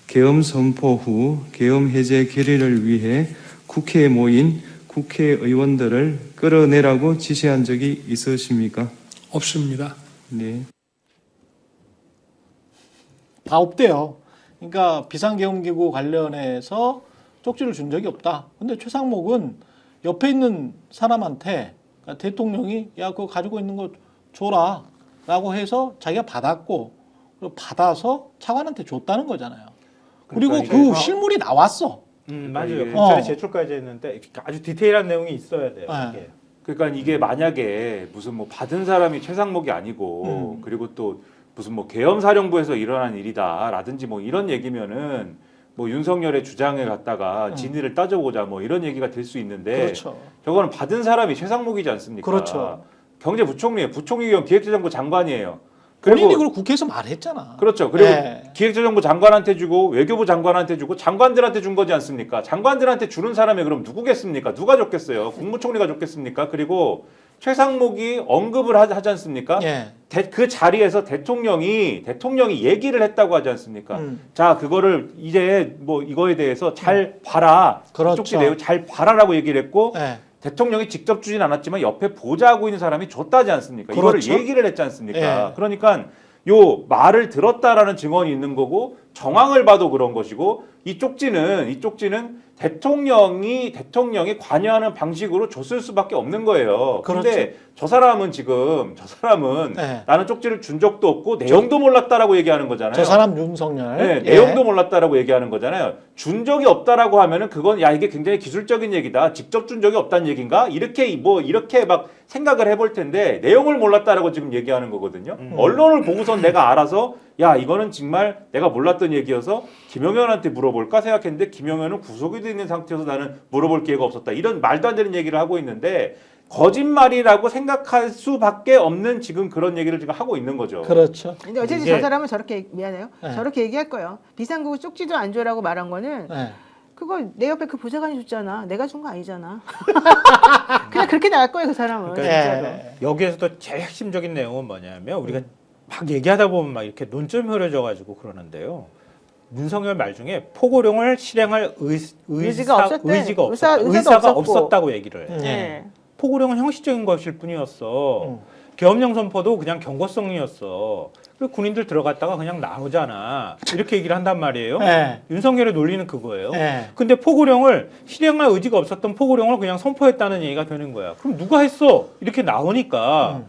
계엄 선포 후 계엄 해제 결의를 위해 국회에 모인 국회의원들을 끌어내라고 지시한 적이 있으십니까? 없습니다. 네. 다 없대요. 그러니까 비상계엄기구 관련해서 쪽지를 준 적이 없다. 근데 최상목은 옆에 있는 사람한테 그러니까 대통령이 야 그거 가지고 있는 거 줘라 라고 해서 자기가 받았고 그리고 받아서 차관한테 줬다는 거잖아요. 그리고 그러니까 그 이게 실물이 나왔어. 맞아요. 이게- 검찰에 제출까지 했는데 아주 디테일한 내용이 있어야 돼요. 네. 이게. 그러니까 이게 만약에 무슨 뭐 받은 사람이 최상목이 아니고 그리고 또 무슨 뭐 계엄사령부에서 일어난 일이다라든지 뭐 이런 얘기면은 뭐 윤석열의 주장에 갖다가 진위를 따져보자 뭐 이런 얘기가 될 수 있는데 그렇죠. 저거는 받은 사람이 최상목이지 않습니까? 그렇죠. 경제부총리예요. 부총리 겸 기획재정부 장관이에요. 본인이 그리고 그걸 국회에서 말했잖아. 그렇죠. 그리고 네. 기획재정부 장관한테 주고 외교부 장관한테 주고 장관들한테 준 거지 않습니까? 장관들한테 주는 사람이 그럼 누구겠습니까? 누가 줬겠어요? 국무총리가 줬겠습니까? 그리고 최상목이 언급을 하지 않습니까? 예. 그 자리에서 대통령이 얘기를 했다고 하지 않습니까? 자, 그거를 이제 뭐 이거에 대해서 잘 봐라. 그렇죠. 쪽지 내용 잘 봐라라고 얘기를 했고 예. 대통령이 직접 주진 않았지만 옆에 보좌하고 있는 사람이 줬다지 않습니까? 그렇죠. 이거를 얘기를 했지 않습니까? 예. 그러니까 요 말을 들었다라는 증언이 있는 거고 정황을 봐도 그런 것이고 이 쪽지는 대통령이 관여하는 방식으로 줬을 수밖에 없는 거예요. 그런데 그렇죠. 저 사람은 네. 나는 쪽지를 준 적도 없고 내용도 몰랐다라고 얘기하는 거잖아요. 저 사람 윤석열. 네, 예. 내용도 몰랐다라고 얘기하는 거잖아요. 준 적이 없다라고 하면은 그건 야 이게 굉장히 기술적인 얘기다. 직접 준 적이 없다는 얘기인가? 이렇게 막 생각을 해볼 텐데 내용을 몰랐다라고 지금 얘기하는 거거든요. 언론을 보고선 내가 알아서 야 이거는 정말 내가 몰랐던 얘기여서 김영현한테 물어볼까 생각했는데 김영현은 구속이 돼 있는 상태여서 나는 물어볼 기회가 없었다. 이런 말도 안 되는 얘기를 하고 있는데 거짓말이라고 생각할 수밖에 없는 지금 그런 얘기를 지금 하고 있는 거죠. 그렇죠. 근데 어쨌든 이게- 저 사람은 저렇게 미안해요. 네. 저렇게 얘기할 거예요. 비상구구 쪽지도 안 줘라고 말한 거는 예. 그거 내 옆에 그 보좌관이 줬잖아. 내가 준 거 아니잖아. 그냥 그렇게 나갈 거예요, 그 사람은. 그러니까 진짜로. 예. 여기에서도 제일 핵심적인 내용은 뭐냐면 우리가 막 얘기하다 보면 막 이렇게 논점이 흐려져가지고 그러는데요. 윤석열 말 중에 포고령을 실행할 의지가 없었대. 의사가 의사도 없었고. 없었다고 얘기를 해. 네. 포고령은 형식적인 것일 뿐이었어. 계엄령 선포도 그냥 경고성이었어. 그리고 군인들 들어갔다가 그냥 나오잖아. 이렇게 얘기를 한단 말이에요. 예. 윤석열의 논리는 그거예요. 예. 근데 포고령을 실행할 의지가 없었던 포고령을 그냥 선포했다는 얘기가 되는 거야. 그럼 누가 했어? 이렇게 나오니까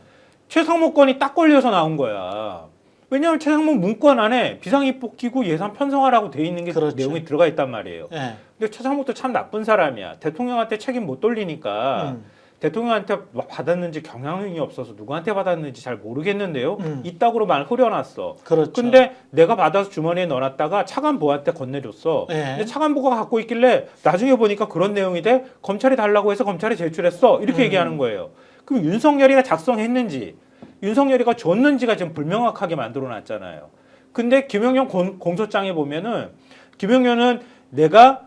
최상목 건이 딱 걸려서 나온 거야. 왜냐하면 최상목 문건 안에 비상입법기구 예산 편성하라고 돼 있는 게 그렇죠. 내용이 들어가 있단 말이에요. 예. 근데 최상목도 참 나쁜 사람이야. 대통령한테 책임 못 돌리니까 대통령한테 받았는지 경향이 없어서 누구한테 받았는지 잘 모르겠는데요. 이따구로 말 흐려놨어. 그렇죠. 근데 내가 받아서 주머니에 넣어놨다가 차관보한테 건네줬어. 예. 근데 차관보가 갖고 있길래 나중에 보니까 그런 내용이 돼. 검찰이 달라고 해서 검찰이 제출했어. 이렇게 얘기하는 거예요. 그럼 윤석열이가 작성했는지 윤석열이가 줬는지가 지금 불명확하게 만들어놨잖아요. 근데 김영현 공소장에 보면은 김영현은 내가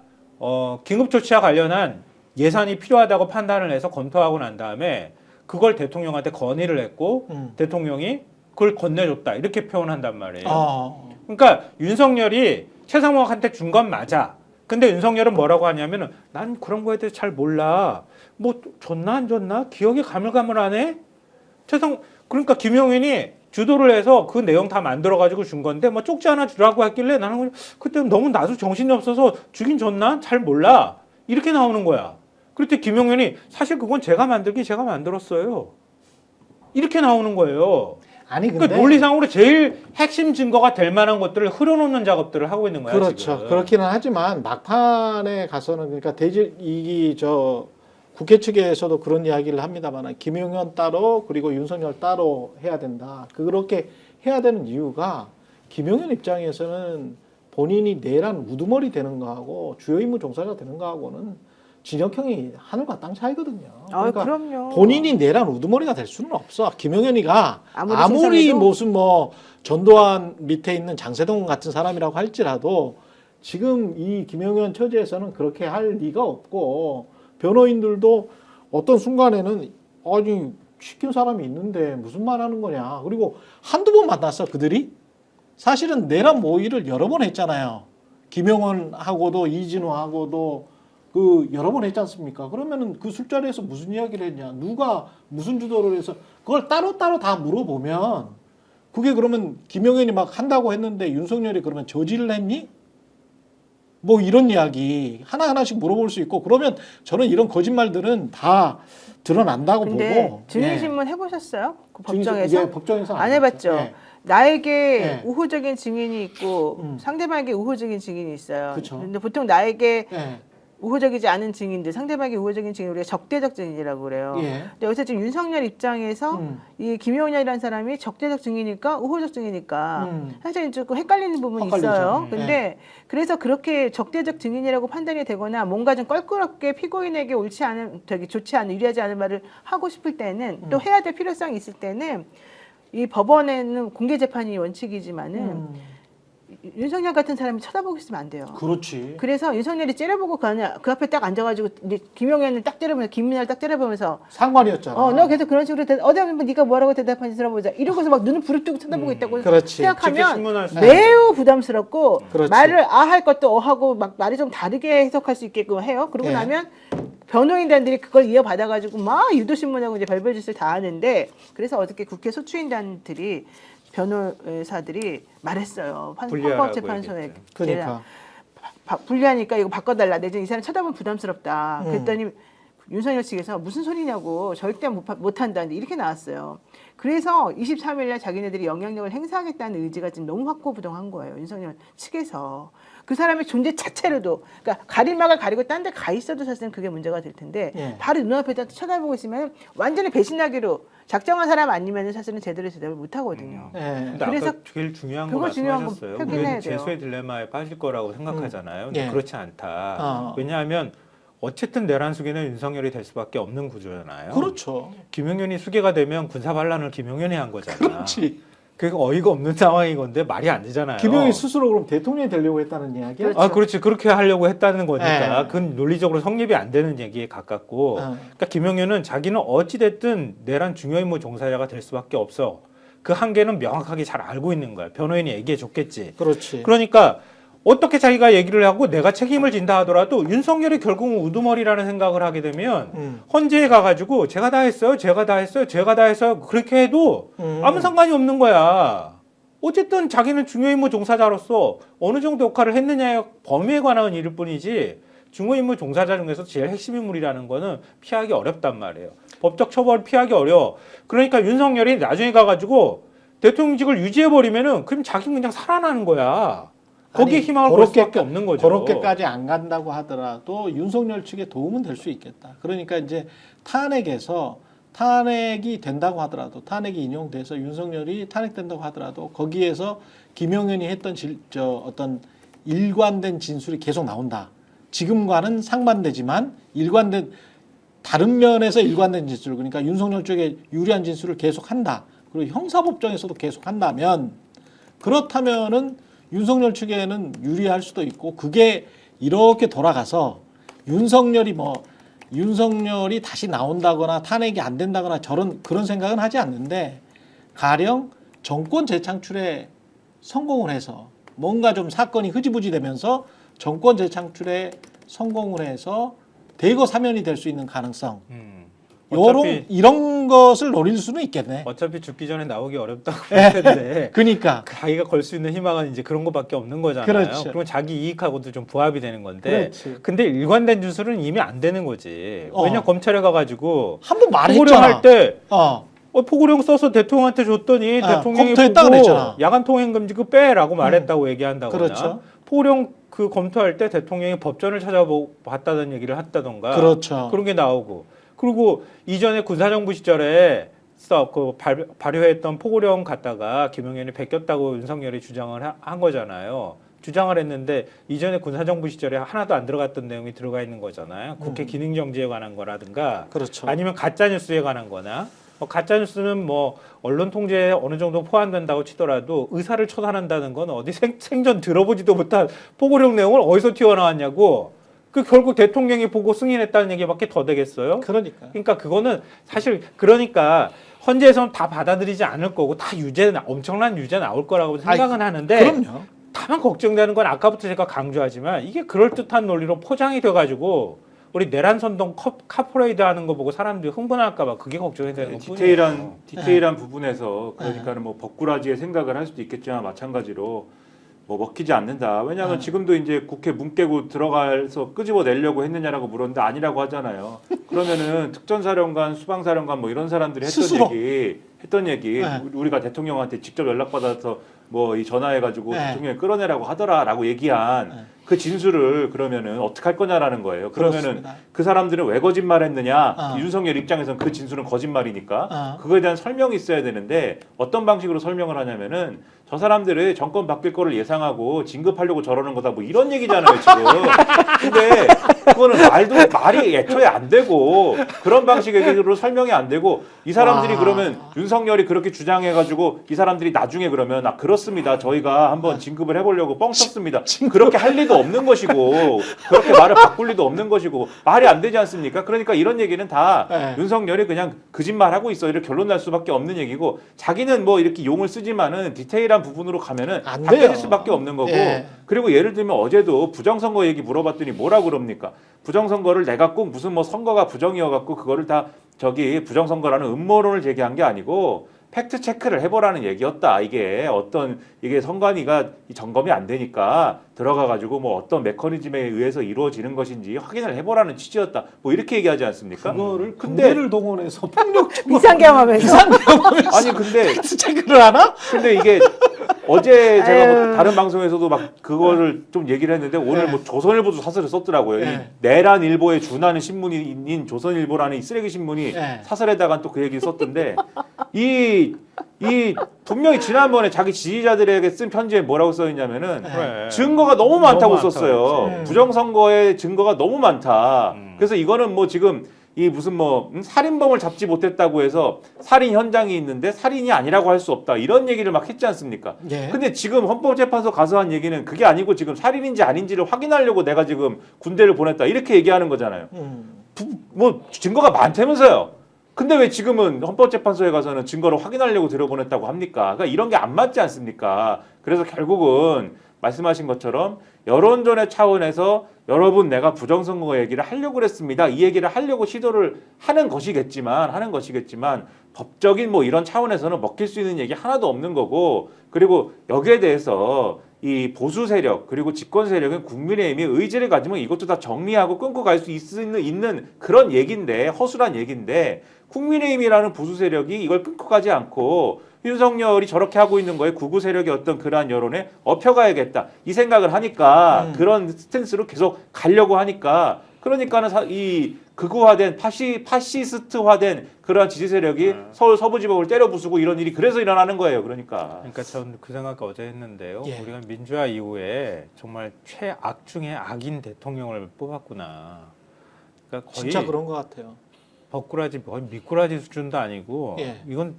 긴급조치와 관련한 예산이 필요하다고 판단을 해서 검토하고 난 다음에 그걸 대통령한테 건의를 했고 대통령이 그걸 건네줬다 이렇게 표현한단 말이에요. 어. 그러니까 윤석열이 최상목한테 준 건 맞아. 근데 윤석열은 뭐라고 하냐면은 난 그런 거에 대해서 잘 몰라. 뭐 줬나 안 줬나 기억이 가물가물하네. 그러니까 김용현이 주도를 해서 그 내용 다 만들어가지고 준 건데 뭐 쪽지 하나 주라고 했길래 나는 그때 너무 나도 정신이 없어서 주긴 줬나 잘 몰라 이렇게 나오는 거야. 그랬더니 김용현이 사실 그건 제가 만들었어요. 이렇게 나오는 거예요. 아니 근데 그러니까 논리상으로 제일 핵심 증거가 될 만한 것들을 흐려놓는 작업들을 하고 있는 거야. 그렇죠. 지금. 그렇기는 하지만 막판에 가서는 그러니까 국회 측에서도 그런 이야기를 합니다만 김용현 따로 그리고 윤석열 따로 해야 된다. 그렇게 해야 되는 이유가 김용현 입장에서는 본인이 내란 우두머리 되는 거하고 주요 임무 종사자 되는 거하고는 진영형이 하늘과 땅 차이거든요. 그러니까 그럼요. 본인이 내란 우두머리가 될 수는 없어. 김용현이가 아무리 세상에도? 무슨 뭐 전두환 밑에 있는 장세동 같은 사람이라고 할지라도 지금 이 김용현 처지에서는 그렇게 할 리가 없고 변호인들도 어떤 순간에는 아니 시킨 사람이 있는데 무슨 말 하는 거냐. 그리고 한두 번 만났어 그들이. 사실은 내란 모의를 여러 번 했잖아요. 김용현하고도 이진우하고도 그 여러 번 했지 않습니까? 그러면은 그 술자리에서 무슨 이야기를 했냐, 누가 무슨 주도를 해서 그걸 따로따로 다 물어보면 그게 그러면 김용현이 막 한다고 했는데 윤석열이 그러면 저지를 했니? 뭐 이런 이야기 하나하나씩 물어볼 수 있고 그러면 저는 이런 거짓말들은 다 드러난다고 근데 보고. 증인신문 해보셨어요? 그 증인- 법정에서? 예, 법정에서 안 해봤죠. 예. 나에게 예. 우호적인 증인이 있고 상대방에게 우호적인 증인이 있어요. 그쵸. 근데 보통 나에게 예. 우호적이지 않은 증인들, 상대방에게 우호적인 증인 우리가 적대적 증인이라고 그래요. 예. 근데 여기서 지금 윤석열 입장에서 이 김용현이라는 사람이 적대적 증인일까, 우호적 증인일까 사실 조금 헷갈리는 부분이 헷갈리죠. 있어요. 예. 근데 그래서 그렇게 적대적 증인이라고 판단이 되거나 뭔가 좀 껄끄럽게 피고인에게 옳지 않은, 되게 좋지 않은, 유리하지 않은 말을 하고 싶을 때는 또 해야 될 필요성이 있을 때는 이 법원에는 공개 재판이 원칙이지만은 윤석열 같은 사람이 쳐다보고 있으면 안 돼요. 그렇지. 그래서 윤석열이 째려보고 그 앞에 딱 앉아가지고 이제 김용현을 딱 째려보면서 김민아를 딱 째려보면서 상관이었잖아. 너 계속 그런 식으로 어디 한번 네가 뭐라고 대답하는지 들어보자 이러고서 막 눈을 부릅뜨고 쳐다보고 있다고 그렇지. 직접 생각하면 신문할 수 매우 부담스럽고 그렇지. 말을 할 것도 하고 막 말이 좀 다르게 해석할 수 있게끔 해요. 그러고 예. 나면 변호인단들이 그걸 이어받아가지고 막 유도신문하고 이제 별별 짓을 다 하는데 그래서 어떻게 국회 소추인단들이 변호사들이 말했어요. 분리하라고 헌법재판소에 얘기했죠. 그러니까. 분리하니까 이거 바꿔달라. 내지는 이 사람 쳐다보면 부담스럽다. 그랬더니 윤석열 측에서 무슨 소리냐고 절대 못한다는데 이렇게 나왔어요. 그래서 23일 날 자기네들이 영향력을 행사하겠다는 의지가 지금 너무 확고부동한 거예요. 윤석열 측에서. 그 사람의 존재 자체로도 그러니까 가릴막을 가리고 딴 데 가 있어도 사실은 그게 문제가 될 텐데 예. 바로 눈앞에다 쳐다보고 있으면 완전히 배신하기로 작정한 사람 아니면 사실은 제대로 대답을 못 하거든요. 예. 근데 그래서 아까 제일 중요한 거 그거 중요한 거 말씀하셨어요. 확인해야 우리는 돼요. 재수의 딜레마에 빠질 거라고 생각하잖아요. 근데 예. 그렇지 않다. 어. 왜냐하면 어쨌든 내란 수계는 윤석열이 될 수밖에 없는 구조잖아요. 그렇죠. 김용현이 수계가 되면 군사 반란을 김용현이 한 거잖아. 그렇지. 그게 어이가 없는 상황인 건데 말이 안 되잖아요. 김용희 스스로 그럼 대통령이 되려고 했다는 이야기야? 그렇죠. 아, 그렇지. 그렇게 하려고 했다는 거니까. 예. 그건 논리적으로 성립이 안 되는 얘기에 가깝고. 그러니까 김용현은 자기는 어찌됐든 내란 중요임무 종사자가 될 수밖에 없어. 그 한계는 명확하게 잘 알고 있는 거야. 변호인이 얘기해 줬겠지. 그렇지. 그러니까 어떻게 자기가 얘기를 하고 내가 책임을 진다 하더라도 윤석열이 결국은 우두머리라는 생각을 하게 되면 헌재에 가가지고 제가 다 했어요. 제가 다 했어요. 제가 다 했어요. 그렇게 해도 아무 상관이 없는 거야. 어쨌든 자기는 중요임무 종사자로서 어느 정도 역할을 했느냐의 범위에 관한 일일 뿐이지 중요임무 종사자 중에서 제일 핵심 인물이라는 거는 피하기 어렵단 말이에요. 법적 처벌을 피하기 어려워. 그러니까 윤석열이 나중에 가가지고 대통령직을 유지해버리면은 그럼 자기는 그냥 살아나는 거야. 거기에 희망을 걸 수밖에 없는 거죠. 그렇게까지 안 간다고 하더라도 윤석열 측에 도움은 될 수 있겠다. 그러니까 이제 탄핵이 된다고 하더라도 탄핵이 인용돼서 윤석열이 탄핵된다고 하더라도 거기에서 김용현이 했던 어떤 일관된 진술이 계속 나온다. 지금과는 상반되지만 다른 면에서 일관된 진술, 그러니까 윤석열 쪽에 유리한 진술을 계속한다. 그리고 형사법정에서도 계속한다면 그렇다면은 윤석열 측에는 유리할 수도 있고 그게 이렇게 돌아가서 윤석열이 다시 나온다거나 탄핵이 안 된다거나 그런 생각은 하지 않는데 가령 정권 재창출에 성공을 해서 뭔가 좀 사건이 흐지부지 되면서 정권 재창출에 성공을 해서 대거 사면이 될 수 있는 가능성. 이런 것을 노릴 수는 있겠네. 어차피 죽기 전에 나오기 어렵다고 할 텐데. 그러니까 자기가 걸 수 있는 희망은 이제 그런 것밖에 없는 거잖아요. 그렇죠. 그럼 자기 이익하고도 좀 부합이 되는 건데. 그렇지. 근데 일관된 진술은 이미 안 되는 거지. 왜냐 검찰에 가가지고 한번 포고령 말했잖아. 할 때 어. 포고령 써서 대통령한테 줬더니 대통령이 검토했다고 보고 그랬잖아. 야간 통행 금지 그 빼라고 말했다고 얘기한다거나. 그렇죠. 포고령 그 검토할 때 대통령이 법전을 찾아봤다는 얘기를 했다던가. 그렇죠. 그런 게 나오고. 그리고 이전에 군사정부 시절에 발효했던 포고령 갖다가 김용현이 베꼈다고 윤석열이 주장을 한 거잖아요. 주장을 했는데 이전에 군사정부 시절에 하나도 안 들어갔던 내용이 들어가 있는 거잖아요. 국회 기능정지에 관한 거라든가 그렇죠. 아니면 가짜뉴스에 관한 거나 가짜뉴스는 뭐 언론 통제에 어느 정도 포함된다고 치더라도 의사를 처단한다는 건 어디 생전 들어보지도 못한 포고령 내용을 어디서 튀어나왔냐고. 그 결국 대통령이 보고 승인했다는 얘기밖에 더 되겠어요? 그러니까 그거는 사실 그러니까 헌재에서는 다 받아들이지 않을 거고 다 엄청난 유죄 나올 거라고 생각은 하는데 그럼요. 다만 걱정되는 건 아까부터 제가 강조하지만 이게 그럴듯한 논리로 포장이 돼가지고 우리 내란 선동 카퍼레이드 하는 거 보고 사람들이 흥분할까 봐 그게 걱정이 되는 거예요. 디테일한 부분에서 그러니까는 뭐 법꾸라지의 생각을 할 수도 있겠지만 마찬가지로 뭐 먹히지 않는다. 왜냐하면 지금도 이제 국회 문 깨고 들어가서 끄집어내려고 했느냐라고 물었는데 아니라고 하잖아요. 그러면은 특전사령관, 수방사령관 뭐 이런 사람들이 했던 얘기 우리가 대통령한테 직접 연락받아서 뭐 이 전화해가지고 대통령이 끌어내라고 하더라라고 얘기한 그 진술을 그러면은 어떻게 할 거냐라는 거예요. 그러면은 그렇습니다. 그 사람들은 왜 거짓말했느냐? 윤석열 입장에서는 그 진술은 거짓말이니까 그거에 대한 설명이 있어야 되는데 어떤 방식으로 설명을 하냐면은 저 사람들이 정권 바뀔 거를 예상하고 진급하려고 저러는 거다 뭐 이런 얘기잖아요 지금. 근데 그거는 말이 애초에 안 되고 그런 방식으로 설명이 안 되고 이 사람들이 그러면 윤석열이 그렇게 주장해가지고 이 사람들이 나중에 그러면 그렇습니다 저희가 한번 진급을 해보려고 뻥 쳤습니다. 그렇게 할 리도 없는 것이고 그렇게 말을 바꿀 리도 없는 것이고 말이 안 되지 않습니까? 그러니까 이런 얘기는 다 윤석열이 그냥 거짓말하고 있어 이렇게 결론 날 수밖에 없는 얘기고 자기는 뭐 이렇게 용을 쓰지만은 디테일한 부분으로 가면은 다 깨질 수밖에 없는 거고 그리고 예를 들면 어제도 부정선거 얘기 물어봤더니 뭐라 그럽니까? 부정선거를 내가 꼭 무슨 뭐 선거가 부정이어갖고 그거를 다 부정선거라는 음모론을 제기한 게 아니고 팩트 체크를 해보라는 얘기였다. 이게 선관위가 점검이 안 되니까 들어가가지고 뭐 어떤 메커니즘에 의해서 이루어지는 것인지 확인을 해보라는 취지였다. 뭐 이렇게 얘기하지 않습니까? 그거를 군대를 동원해서 폭력 비상경험에서 아니 근데 팩트 체크를 하나? 근데 이게 어제 제가 뭐 다른 방송에서도 막 그거를 좀 얘기를 했는데 오늘 뭐 조선일보도 사설을 썼더라고요. 이 내란일보에 준하는 신문인 조선일보라는 이 쓰레기 신문이 사설에다가 또 그 얘기를 썼던데 이 분명히 지난번에 자기 지지자들에게 쓴 편지에 뭐라고 써있냐면은 증거가 너무 많다고 썼어요. 부정선거의 증거가 너무 많다. 그래서 이거는 뭐 지금 이 무슨 뭐 살인범을 잡지 못했다고 해서 살인 현장이 있는데 살인이 아니라고 할 수 없다 이런 얘기를 막 했지 않습니까? 근데 지금 헌법재판소 가서 한 얘기는 그게 아니고 지금 살인인지 아닌지를 확인하려고 내가 지금 군대를 보냈다 이렇게 얘기하는 거잖아요. 뭐 증거가 많다면서요. 근데 왜 지금은 헌법재판소에 가서는 증거를 확인하려고 들여보냈다고 합니까? 그러니까 이런 게 안 맞지 않습니까? 그래서 결국은 말씀하신 것처럼 여론전의 차원에서 여러분 내가 부정선거 얘기를 하려고 그랬습니다. 이 얘기를 하려고 시도를 하는 것이겠지만 법적인 뭐 이런 차원에서는 먹힐 수 있는 얘기 하나도 없는 거고 그리고 여기에 대해서 이 보수 세력 그리고 집권 세력은 국민의힘이 의지를 가지면 이것도 다 정리하고 끊고 갈 수 있는 그런 얘기인데 허술한 얘기인데 국민의힘이라는 보수 세력이 이걸 끊고 가지 않고 윤석열이 저렇게 하고 있는 거에 구구 세력의 어떤 그러한 여론에 업혀가야겠다 이 생각을 하니까 그런 스탠스로 계속 가려고 하니까 그러니까는 이 극우화된 파시스트화된 그러한 지지 세력이 서울 서부지법을 때려 부수고 이런 일이 그래서 일어나는 거예요. 그러니까 전 그 생각 어제 했는데요. 우리가 민주화 이후에 정말 최악 중의 악인 대통령을 뽑았구나. 그러니까 거의 진짜 그런 것 같아요. 거의 미꾸라지 수준도 아니고 이건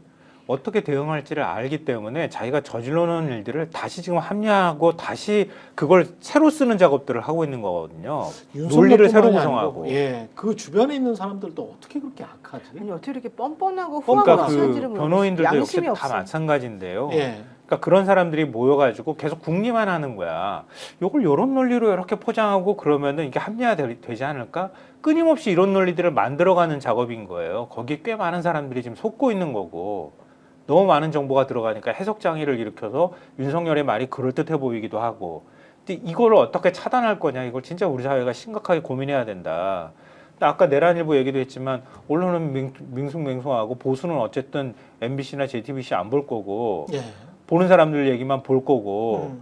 어떻게 대응할지를 알기 때문에 자기가 저질러놓은 일들을 다시 지금 합리화하고 다시 그걸 새로 쓰는 작업들을 하고 있는 거거든요. 논리를 새로 구성하고. 예, 그 주변에 있는 사람들도 어떻게 그렇게 악하지? 아니 어떻게 이렇게 뻔뻔하고 그러니까 후하고 치는지를 그 변호인들도 역시 양심이 다 없어. 마찬가지인데요. 예, 그러니까 그런 사람들이 모여가지고 계속 궁리만 하는 거야. 이걸 이런 논리로 이렇게 포장하고 그러면은 이게 합리화되지 않을까? 끊임없이 이런 논리들을 만들어가는 작업인 거예요. 거기에 꽤 많은 사람들이 지금 속고 있는 거고 너무 많은 정보가 들어가니까 해석 장애를 일으켜서 윤석열의 말이 그럴듯해 보이기도 하고. 근데 이걸 어떻게 차단할 거냐? 이걸 진짜 우리 사회가 심각하게 고민해야 된다. 근데 아까 내란일보 얘기도 했지만 언론은 밍숭맹숭하고 보수는 어쨌든 MBC나 JTBC 안 볼 거고 예. 보는 사람들 얘기만 볼 거고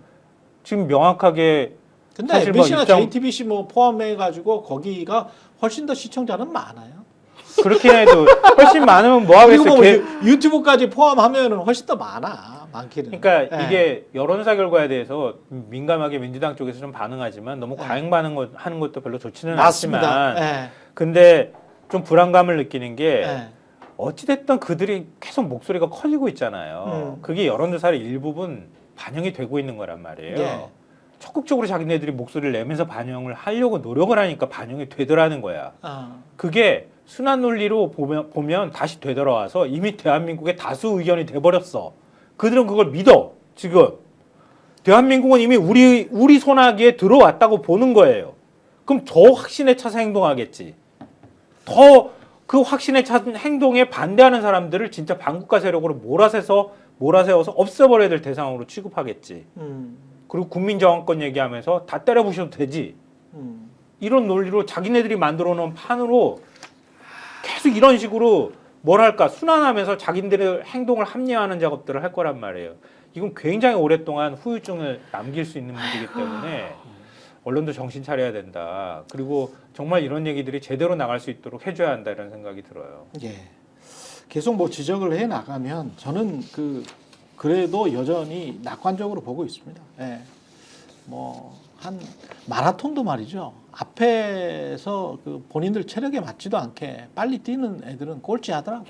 지금 명확하게 근데 사실 뭐 MBC나 입장- JTBC 뭐 포함해가지고 거기가 훨씬 더 시청자는 많아요. 그렇긴 해도 훨씬 많으면 뭐 그리고 하겠어요. 뭐 유튜브까지 포함하면은 훨씬 더 많아. 많기는. 그러니까 예. 이게 여론조사 결과에 대해서 민감하게 민주당 쪽에서 좀 반응하지만 너무 과잉 반응하는 것도 별로 좋지는 맞습니다. 않지만 예. 근데 좀 불안감을 느끼는 게 예. 어찌됐든 그들이 계속 목소리가 커지고 있잖아요. 그게 여론조사의 일부분 반영이 되고 있는 거란 말이에요. 예. 적극적으로 자기네들이 목소리를 내면서 반영을 하려고 노력을 하니까 반영이 되더라는 거야. 그게 순환 논리로 보면 다시 되돌아와서 이미 대한민국의 다수 의견이 돼버렸어. 그들은 그걸 믿어. 지금 대한민국은 이미 우리 손아귀에 들어왔다고 보는 거예요. 그럼 더 확신에 차서 행동하겠지. 더 그 확신에 찬 행동에 반대하는 사람들을 진짜 반국가 세력으로 몰아세워서 없애버려야 될 대상으로 취급하겠지. 그리고 국민정권권 얘기하면서 다 때려부셔도 되지. 이런 논리로 자기네들이 만들어 놓은 판으로 계속 이런 식으로 뭐랄까 순환하면서 자기들의 행동을 합리화하는 작업들을 할 거란 말이에요. 이건 굉장히 오랫동안 후유증을 남길 수 있는 문제이기 때문에 언론도 정신 차려야 된다. 그리고 정말 이런 얘기들이 제대로 나갈 수 있도록 해줘야 한다 이런 생각이 들어요. 예. 계속 뭐 지적을 해 나가면 저는 그래도 여전히 낙관적으로 보고 있습니다. 예. 뭐 한 마라톤도 말이죠. 앞에서 그 본인들 체력에 맞지도 않게 빨리 뛰는 애들은 꼴찌하더라고.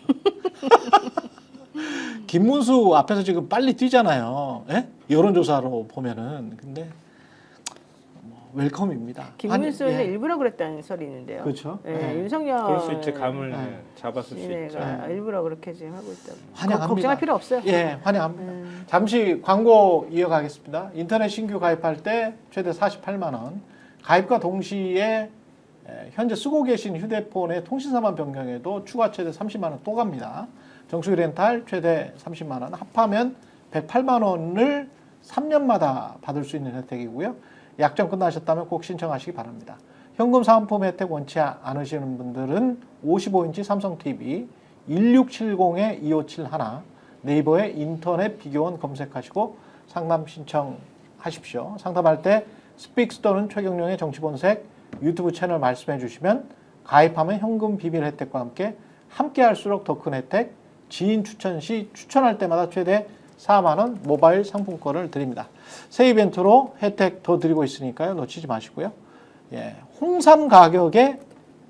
김문수 앞에서 지금 빨리 뛰잖아요. 예? 여론조사로 보면은. 근데 뭐 웰컴입니다. 김문수는 예. 일부러 그랬다는 설이 있는데요. 그렇죠. 예, 예. 윤석열 그럴 수 있지. 감을 네. 잡았을 수 있죠. 얘네가 일부러 그렇게 지금 하고 있다고. 환영합니다. 걱정할 필요 없어요. 예, 환영합니다. 잠시 광고 이어가겠습니다. 인터넷 신규 가입할 때 최대 48만 원, 가입과 동시에 현재 쓰고 계신 휴대폰의 통신사만 변경해도 추가 최대 30만 원 또 갑니다. 정수기 렌탈 최대 30만 원, 합하면 108만 원을 3년마다 받을 수 있는 혜택이고요. 약정 끝나셨다면 꼭 신청하시기 바랍니다. 현금 사은품 혜택 원치 않으시는 분들은 55인치 삼성 TV 1670-2571 네이버에 인터넷 비교원 검색하시고 상담 신청하십시오. 상담할 때 스픽스 또는 최경영의 정치본색 유튜브 채널 말씀해 주시면 가입하면 현금 비밀 혜택과 함께 할수록 더 큰 혜택, 지인 추천 시 추천할 때마다 최대 4만 원 모바일 상품권을 드립니다. 새 이벤트로 혜택 더 드리고 있으니까요. 놓치지 마시고요. 예, 홍삼 가격에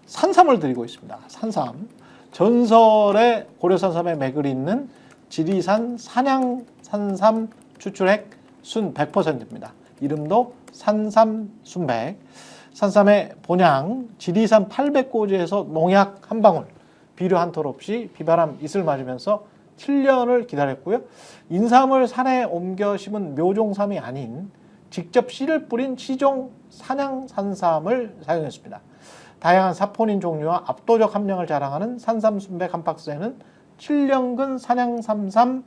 산삼을 드리고 있습니다. 산삼. 전설의 고려산삼의 맥을 잇는 지리산 산양산삼 추출액 순 100%입니다. 이름도 산삼순백. 산삼의 본향, 지리산 800고지에서 농약 한 방울, 비료 한 톨 없이 비바람 이슬 맞으면서 7년을 기다렸고요. 인삼을 산에 옮겨 심은 묘종삼이 아닌 직접 씨를 뿌린 시종 산양산삼을 사용했습니다. 다양한 사포닌 종류와 압도적 함량을 자랑하는 산삼순백 한 박스에는 7년근 산양산삼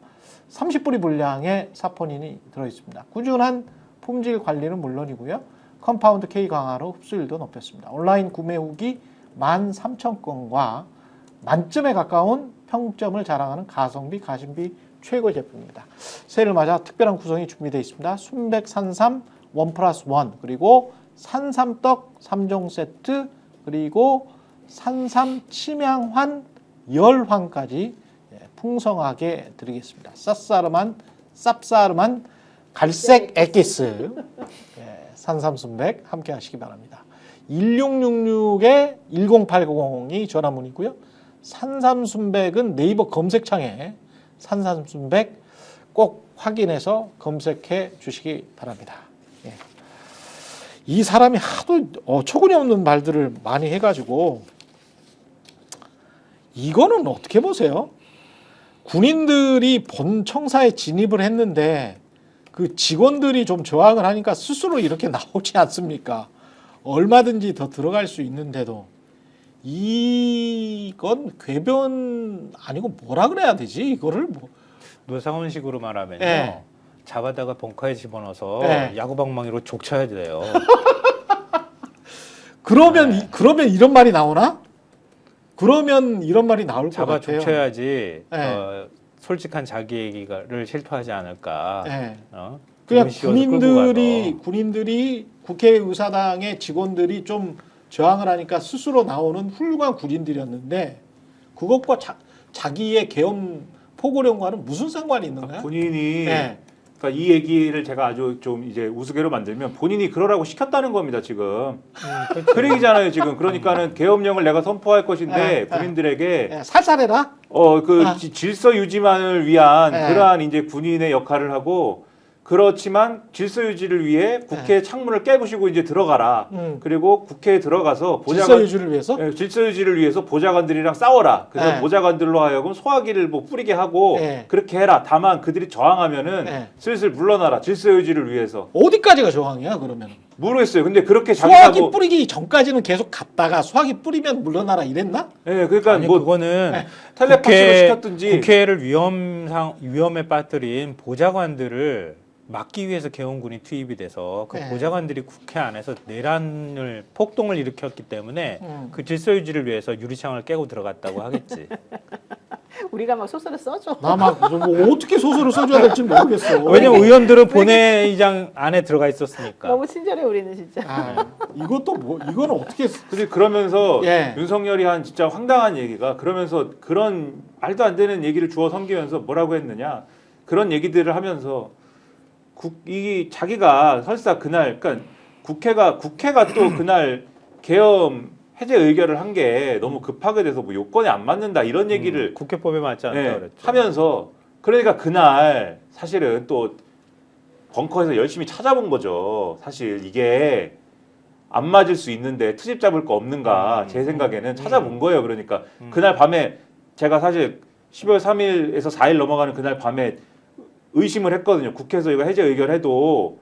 30뿌리 분량의 사포닌이 들어있습니다. 꾸준한 품질 관리는 물론이고요. 컴파운드 K 강화로 흡수율도 높였습니다. 온라인 구매 후기 13,000건과 만점에 가까운 평점을 자랑하는 가성비, 가심비 최고 제품입니다. 새해를 맞아 특별한 구성이 준비되어 있습니다. 순백 산삼 1+1 그리고 산삼떡 3종 세트 그리고 산삼 침향환 열환까지 풍성하게 드리겠습니다. 쌉싸름한 갈색 엑기스 산삼순백 함께 하시기 바랍니다. 1666-1080이 전화문이고요. 산삼순백은 네이버 검색창에 산산순백 꼭 확인해서 검색해 주시기 바랍니다. 예. 이 사람이 하도 어처구니 없는 말들을 많이 해가지고 이거는 어떻게 보세요? 군인들이 본 청사에 진입을 했는데 그 직원들이 좀 저항을 하니까 스스로 이렇게 나오지 않습니까? 얼마든지 더 들어갈 수 있는데도 이건 궤변 아니고 뭐라 그래야 되지? 이거를 뭐 노상원식으로 말하면요. 네. 잡아다가 벙커에 집어넣어서 네. 야구방망이로 족쳐야 돼요. 그러면 이런 말이 나오나? 그러면 이런 말이 나올 것 잡아 같아요. 족쳐야지 네. 솔직한 자기 얘기를 실토하지 않을까. 네. 돈 그냥 씌워서 끌고 군인들이 국회의사당의 직원들이 좀 저항을 하니까 스스로 나오는 훌륭한 군인들이었는데 그것과 자기의 계엄 포고령과는 무슨 상관이 있는 거야? 본인이 네. 그러니까 이 얘기를 제가 아주 좀 이제 우스개로 만들면 본인이 그러라고 시켰다는 겁니다 지금. 그 얘기잖아요 지금. 그러니까는 계엄령을 내가 선포할 것인데 군인들에게 네, 살살해라. 질서 유지만을 위한 네. 그러한 이제 군인의 역할을 하고 그렇지만 질서 유지를 위해 국회 창문을 깨부시고 이제 들어가라. 그리고 국회에 들어가서 질서 유지를 위해서? 네, 질서 유지를 위해서 보좌관들이랑 싸워라. 그래서 네. 보좌관들로 하여금 소화기를 뭐 뿌리게 하고 네. 그렇게 해라. 다만 그들이 저항하면은 네. 슬슬 물러나라. 질서 유지를 위해서. 어디까지가 저항이야 그러면? 모르겠어요. 근데 그렇게 소화기 자기가 뿌리기 전까지는 계속 갔다가 소화기 뿌리면 물러나라 이랬나? 네, 그러니까 아니 뭐 그거는 텔레파시로 시켰든지 국회를 위험에 빠뜨린 보좌관들을 막기 위해서 계엄군이 투입이 돼서 그 네. 보좌관들이 국회 안에서 내란을 폭동을 일으켰기 때문에 그 질서 유지를 위해서 유리창을 깨고 들어갔다고 하겠지. 우리가 막 소설을 써줘. 나 막 뭐 어떻게 소설을 써줘야 될지 모르겠어. 왜냐면 의원들은 본회의장 안에 들어가 있었으니까. 너무 친절해 우리는 진짜. 이것도 뭐 이거는 어떻게? 근데 그러면서 예. 윤석열이 한 진짜 황당한 얘기가 그러면서 그런 말도 안 되는 얘기를 주워 섬기면서 뭐라고 했느냐 그런 얘기들을 하면서 이 자기가 설사 그날 그러니까 국회가 또 그날 계엄 해제 의결을 한 게 너무 급하게 돼서 뭐 요건에 안 맞는다 이런 얘기를 국회법에 맞지 않다 예, 그랬죠. 하면서 그러니까 그날 사실은 또 벙커에서 열심히 찾아본 거죠. 사실 이게 안 맞을 수 있는데 트집 잡을 거 없는가 제 생각에는 찾아본 거예요. 그러니까 그날 밤에 제가 사실 12월 3일에서 4일 넘어가는 그날 밤에 의심을 했거든요. 국회에서 이거 해제 의결해도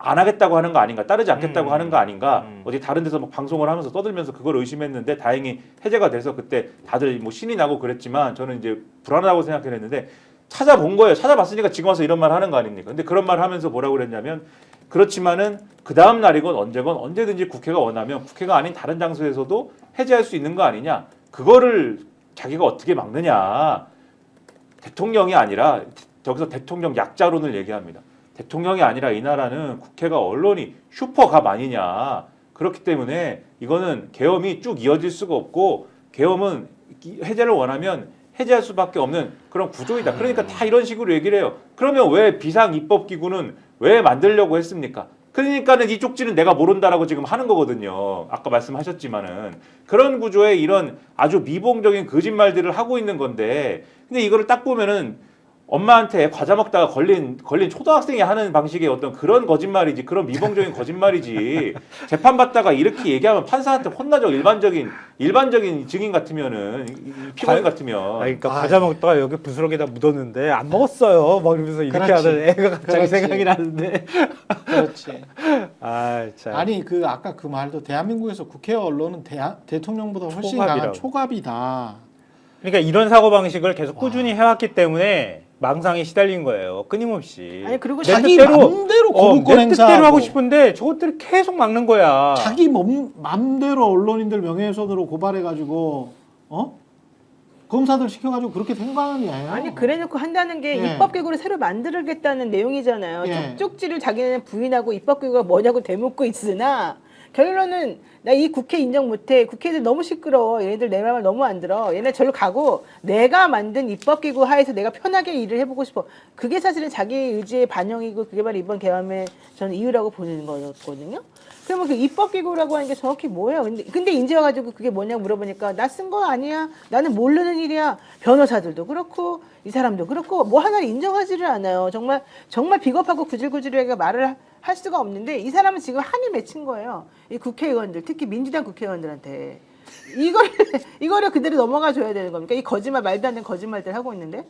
안 하겠다고 하는 거 아닌가, 따르지 않겠다고 하는 거 아닌가, 어디 다른 데서 막 방송을 하면서 떠들면서 그걸 의심했는데 다행히 해제가 돼서 그때 다들 뭐 신이 나고 그랬지만 저는 이제 불안하다고 생각했는데 찾아본 거예요. 찾아봤으니까 지금 와서 이런 말 하는 거 아닙니까? 근데 그런 말 하면서 뭐라고 그랬냐면 그렇지만은 그 다음 날이건 언제건 언제든지 국회가 원하면 국회가 아닌 다른 장소에서도 해제할 수 있는 거 아니냐? 그거를 자기가 어떻게 막느냐? 대통령이 아니라 저기서 대통령 약자론을 얘기합니다. 대통령이 아니라 이 나라는 국회가 언론이 슈퍼갑 아니냐. 그렇기 때문에 이거는 계엄이 쭉 이어질 수가 없고 계엄은 해제를 원하면 해제할 수밖에 없는 그런 구조이다. 그러니까 다 이런 식으로 얘기를 해요. 그러면 왜 비상입법기구는 왜 만들려고 했습니까? 그러니까는 이 쪽지는 내가 모른다라고 지금 하는 거거든요. 아까 말씀하셨지만은 그런 구조의 이런 아주 미봉적인 거짓말들을 하고 있는 건데 근데 이거를 딱 보면은 엄마한테 과자 먹다가 걸린 초등학생이 하는 방식의 어떤 그런 거짓말이지 그런 미봉적인 거짓말이지 재판 받다가 이렇게 얘기하면 판사한테 혼나죠. 일반적인 증인 같으면은 피고인 같으면 그러니까 과자 먹다가 여기 부스러기에다 묻었는데 안 먹었어요. 막 이러면서 이렇게 그렇지. 하던 애가 갑자기 그렇지. 생각이 나는데. 그렇지. 참. 아니 그 아까 그 말도 대한민국에서 국회 언론은 대통령보다 훨씬 초갑이라고. 강한 초갑이다. 그러니까 이런 사고 방식을 계속 꾸준히 해왔기 때문에 망상에 시달린 거예요. 끊임없이. 아니 그리고 내 자기 뜻대로- 맘대로 거부권 내 뜻대로 행사하고 하고 싶은데 저것들이 계속 막는 거야. 자기 맘대로 언론인들 명예훼손으로 고발해가지고 검사들 시켜가지고 그렇게 된 거 아니에요? 아니 그래놓고 한다는 게 예. 입법기구를 새로 만들겠다는 내용이잖아요. 예. 쪽지를 자기는 부인하고 입법기구가 뭐냐고 되묻고 있으나 결론은 나 이 국회 인정 못해. 국회들 너무 시끄러워. 얘네들 내 말을 너무 안 들어. 얘네 절로 가고 내가 만든 입법기구 하에서 내가 편하게 일을 해보고 싶어. 그게 사실은 자기 의지의 반영이고 그게 바로 이번 개헌의 저는 이유라고 보는 거거든요. 그러면 그 입법기구라고 하는 게 정확히 뭐예요? 근데 인제 와가지고 그게 뭐냐고 물어보니까 나 쓴 거 아니야. 나는 모르는 일이야. 변호사들도 그렇고 이 사람도 그렇고 뭐 하나를 인정하지를 않아요. 정말 비겁하고 구질구질하게 말을 할 수가 없는데 이 사람은 지금 한이 맺힌 거예요. 이 국회의원들, 특히 민주당 국회의원들한테 이거를 그대로 넘어가 줘야 되는 겁니까? 이 거짓말 말도 안 되는 거짓말들 하고 있는데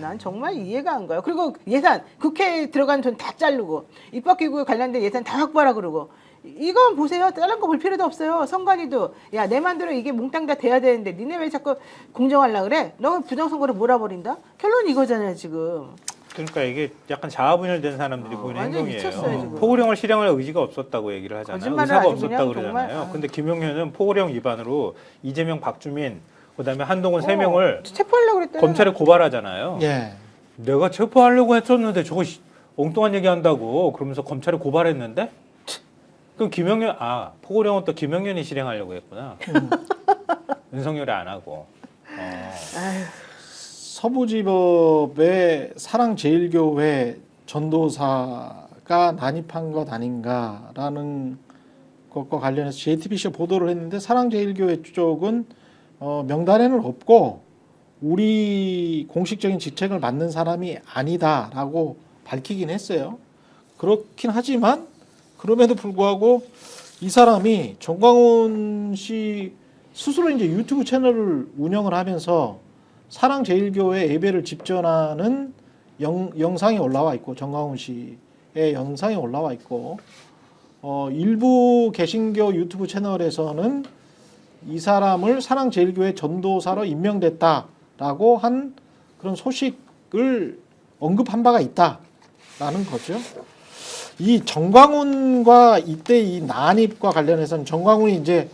난 정말 이해가 안 가요. 그리고 예산 국회에 들어간 돈 다 자르고 입법기구에 관련된 예산 다 확보하라 그러고 이건 보세요. 다른 거 볼 필요도 없어요. 선관위도 야 내 맘대로 이게 몽땅 다 돼야 되는데 니네 왜 자꾸 공정하려고 그래? 너 부정선거를 몰아버린다? 결론은 이거잖아요 지금. 그러니까 이게 약간 자아분열된 사람들이 보이는 완전 행동이에요. 미쳤어요, 지금. 포고령을 실행할 의지가 없었다고 얘기를 하잖아요. 거짓말을 의사가 아주 없었다고 그냥 그러잖아요. 정말, 근데 김용현은 포고령 위반으로 이재명, 박주민, 그다음에 한동훈 3명을 체포하려고 그랬더니 검찰에 고발하잖아요. 예. 내가 체포하려고 했었는데 저거 엉뚱한 얘기한다고 그러면서 검찰에 고발했는데 그럼 김용현 포고령은 또 김용현이 실행하려고 했구나. 윤석열이 안 하고. 아유. 서부지법의 사랑제일교회 전도사가 난입한 것 아닌가라는 것과 관련해서 JTBC가 보도를 했는데 사랑제일교회 쪽은 명단에는 없고 우리 공식적인 직책을 맡는 사람이 아니다라고 밝히긴 했어요. 그렇긴 하지만 그럼에도 불구하고 이 사람이 정광훈 씨 스스로 이제 유튜브 채널을 운영을 하면서 사랑제일교회 예배를 집전하는 영상이 올라와 있고 정광훈 씨의 영상이 올라와 있고 일부 개신교 유튜브 채널에서는 이 사람을 사랑제일교회 전도사로 임명됐다라고 한 그런 소식을 언급한 바가 있다라는 거죠. 이 정광훈과 이때 이 난입과 관련해서는 정광훈이 이제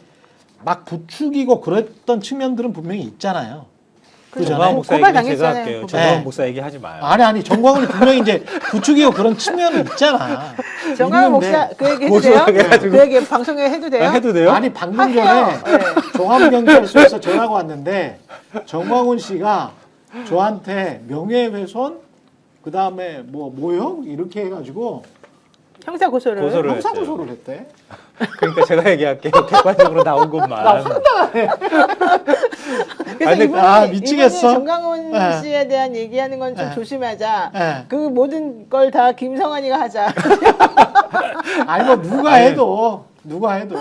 막 부추기고 그랬던 측면들은 분명히 있잖아요. 정광훈 목사 고발 얘기는 제가 당했잖아요. 할게요. 고발. 정광훈 네. 목사 얘기하지 마요. 아니 정광훈이 분명히 이제 부추기고 그런 측면은 있잖아. 정광훈 있는데 목사 그 얘기 해도 돼요? 고소해가지고. 그 얘기 방송에 해도 돼요? 해도 돼요? 아니 방금 전에 해요. 네. 종합경찰서에서 전화가 왔는데 정광훈 씨가 저한테 명예훼손 그 다음에 뭐 모욕 이렇게 해가지고 형사 고소를. 고소를 형사 했어요. 고소를 했대. 그러니까 제가 얘기할게요. 객관적으로 나온 것만. 그래서 아니, 이분이 미치겠어. 정광훈 네. 씨에 대한 얘기하는 건 좀 네. 조심하자. 네. 그 모든 걸 다 김성환이가 하자. 아니 뭐 누가 해도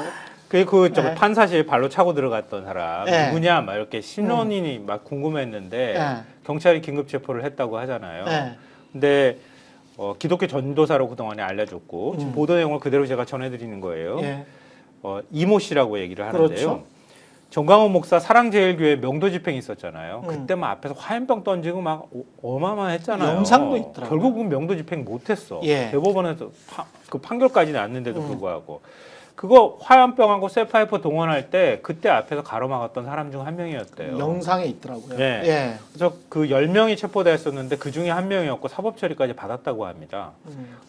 그 네. 판사실 발로 차고 들어갔던 사람 네. 누구냐 막 이렇게 신원인이 막 궁금했는데 네. 경찰이 긴급 체포를 했다고 하잖아요. 네. 근데 기독교 전도사로 그동안에 알려줬고 지금 보도 내용을 그대로 제가 전해드리는 거예요. 예. 이모 씨라고 얘기를 하는데요. 그렇죠. 정광훈 목사 사랑제일교회 명도 집행이 있었잖아요. 음. 그때 막 앞에서 화염병 던지고 막 어마어마했잖아요. 영상도 있더라고요. 결국은 명도 집행 못했어. 예. 대법원에서 그 판결까지 났는데도 불구하고 그거 화염병하고 쇠파이퍼 동원할 때 그때 앞에서 가로막았던 사람 중 한 명이었대요. 영상에 있더라고요. 네. 예. 그래서 그 10명이 체포됐었는데 그 중에 한 명이었고 사법 처리까지 받았다고 합니다.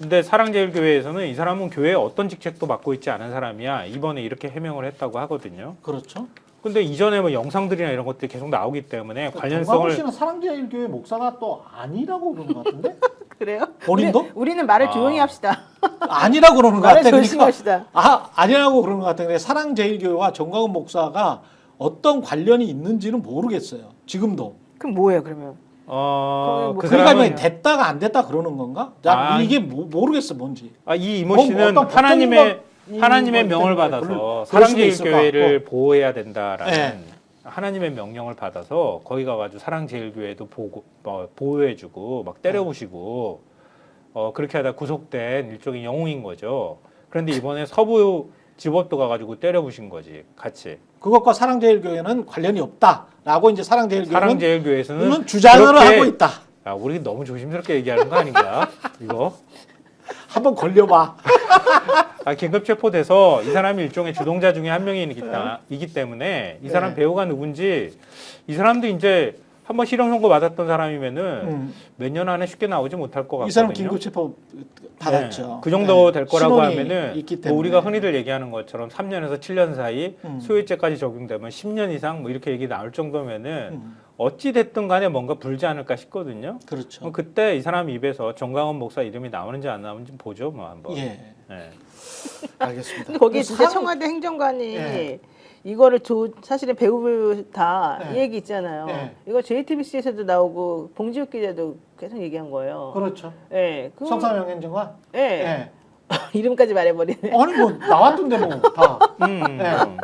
근데 사랑제일교회에서는 이 사람은 교회에 어떤 직책도 맡고 있지 않은 사람이야. 이번에 이렇게 해명을 했다고 하거든요. 그렇죠. 근데 이전에 뭐 영상들이나 이런 것들이 계속 나오기 때문에 정광훈 관련성을 씨는 사랑제일교회 목사가 또 아니라고 그러는 것 같은데? 그래요? 본인도? 우리는 말을 조용히 합시다. 아니라고 그러는 것 말을 같아. 조심합시다. 아니라고 그러는 것 같은데 사랑제일교회와 정광훈 목사가 어떤 관련이 있는지는 모르겠어요. 지금도. 그럼 뭐예요 그러면? 그 그 그러니까 사람은 됐다가 안 됐다 그러는 건가? 나 아. 이게 모르겠어 뭔지. 이 이모 뭐 씨는 어떤 하나님의 법적인 명을 것 때문에 받아서 그럴 수도 있을 것 사랑제일교회를 같고. 보호해야 된다라는 네. 하나님의 명령을 받아서 거기 가가지고 사랑제일교회도 보호해주고 막 때려부시고 그렇게 하다 구속된 일종의 영웅인 거죠. 그런데 이번에 서부 지법도 가가지고 때려부신 거지 같이. 그것과 사랑제일교회는 관련이 없다라고 이제 사랑제일교회에서는 주장을 그렇게- 하고 있다. 우리 너무 조심스럽게 얘기하는 거 아닌가? 이거 한번 걸려봐. 긴급 체포돼서 이 사람이 일종의 주동자 중에 한 명이기 때문에 이 사람 네. 배우가 누군지 이 사람도 이제 한번 실형 선고 받았던 사람이면은 몇 년 안에 쉽게 나오지 못할 것 같거든요. 이 사람 긴급 체포 받았죠. 네, 그 정도 될 거라고 신원이 하면은 있기 뭐 때문에. 우리가 흔히들 얘기하는 것처럼 3년에서 7년 사이 소유죄까지 적용되면 10년 이상 뭐 이렇게 얘기 나올 정도면은 어찌 됐든 간에 뭔가 불지 않을까 싶거든요. 그렇죠. 뭐 그때 이 사람 입에서 정강원 목사 이름이 나오는지 안 나오는지 보죠, 뭐 한번. 예, 네. 알겠습니다. 근데 거기 그 진짜 상- 청와대 행정관이 예. 이거를 사실은 배우 다 이 예. 얘기 있잖아요. 예. 이거 JTBC에서도 나오고 봉지욱 기자도 계속 얘기한 거예요. 그렇죠. 예. 성사명 행정관. 예. 예. 이름까지 말해버리네. 아니 뭐 나왔던데 뭐 다. 네. 아니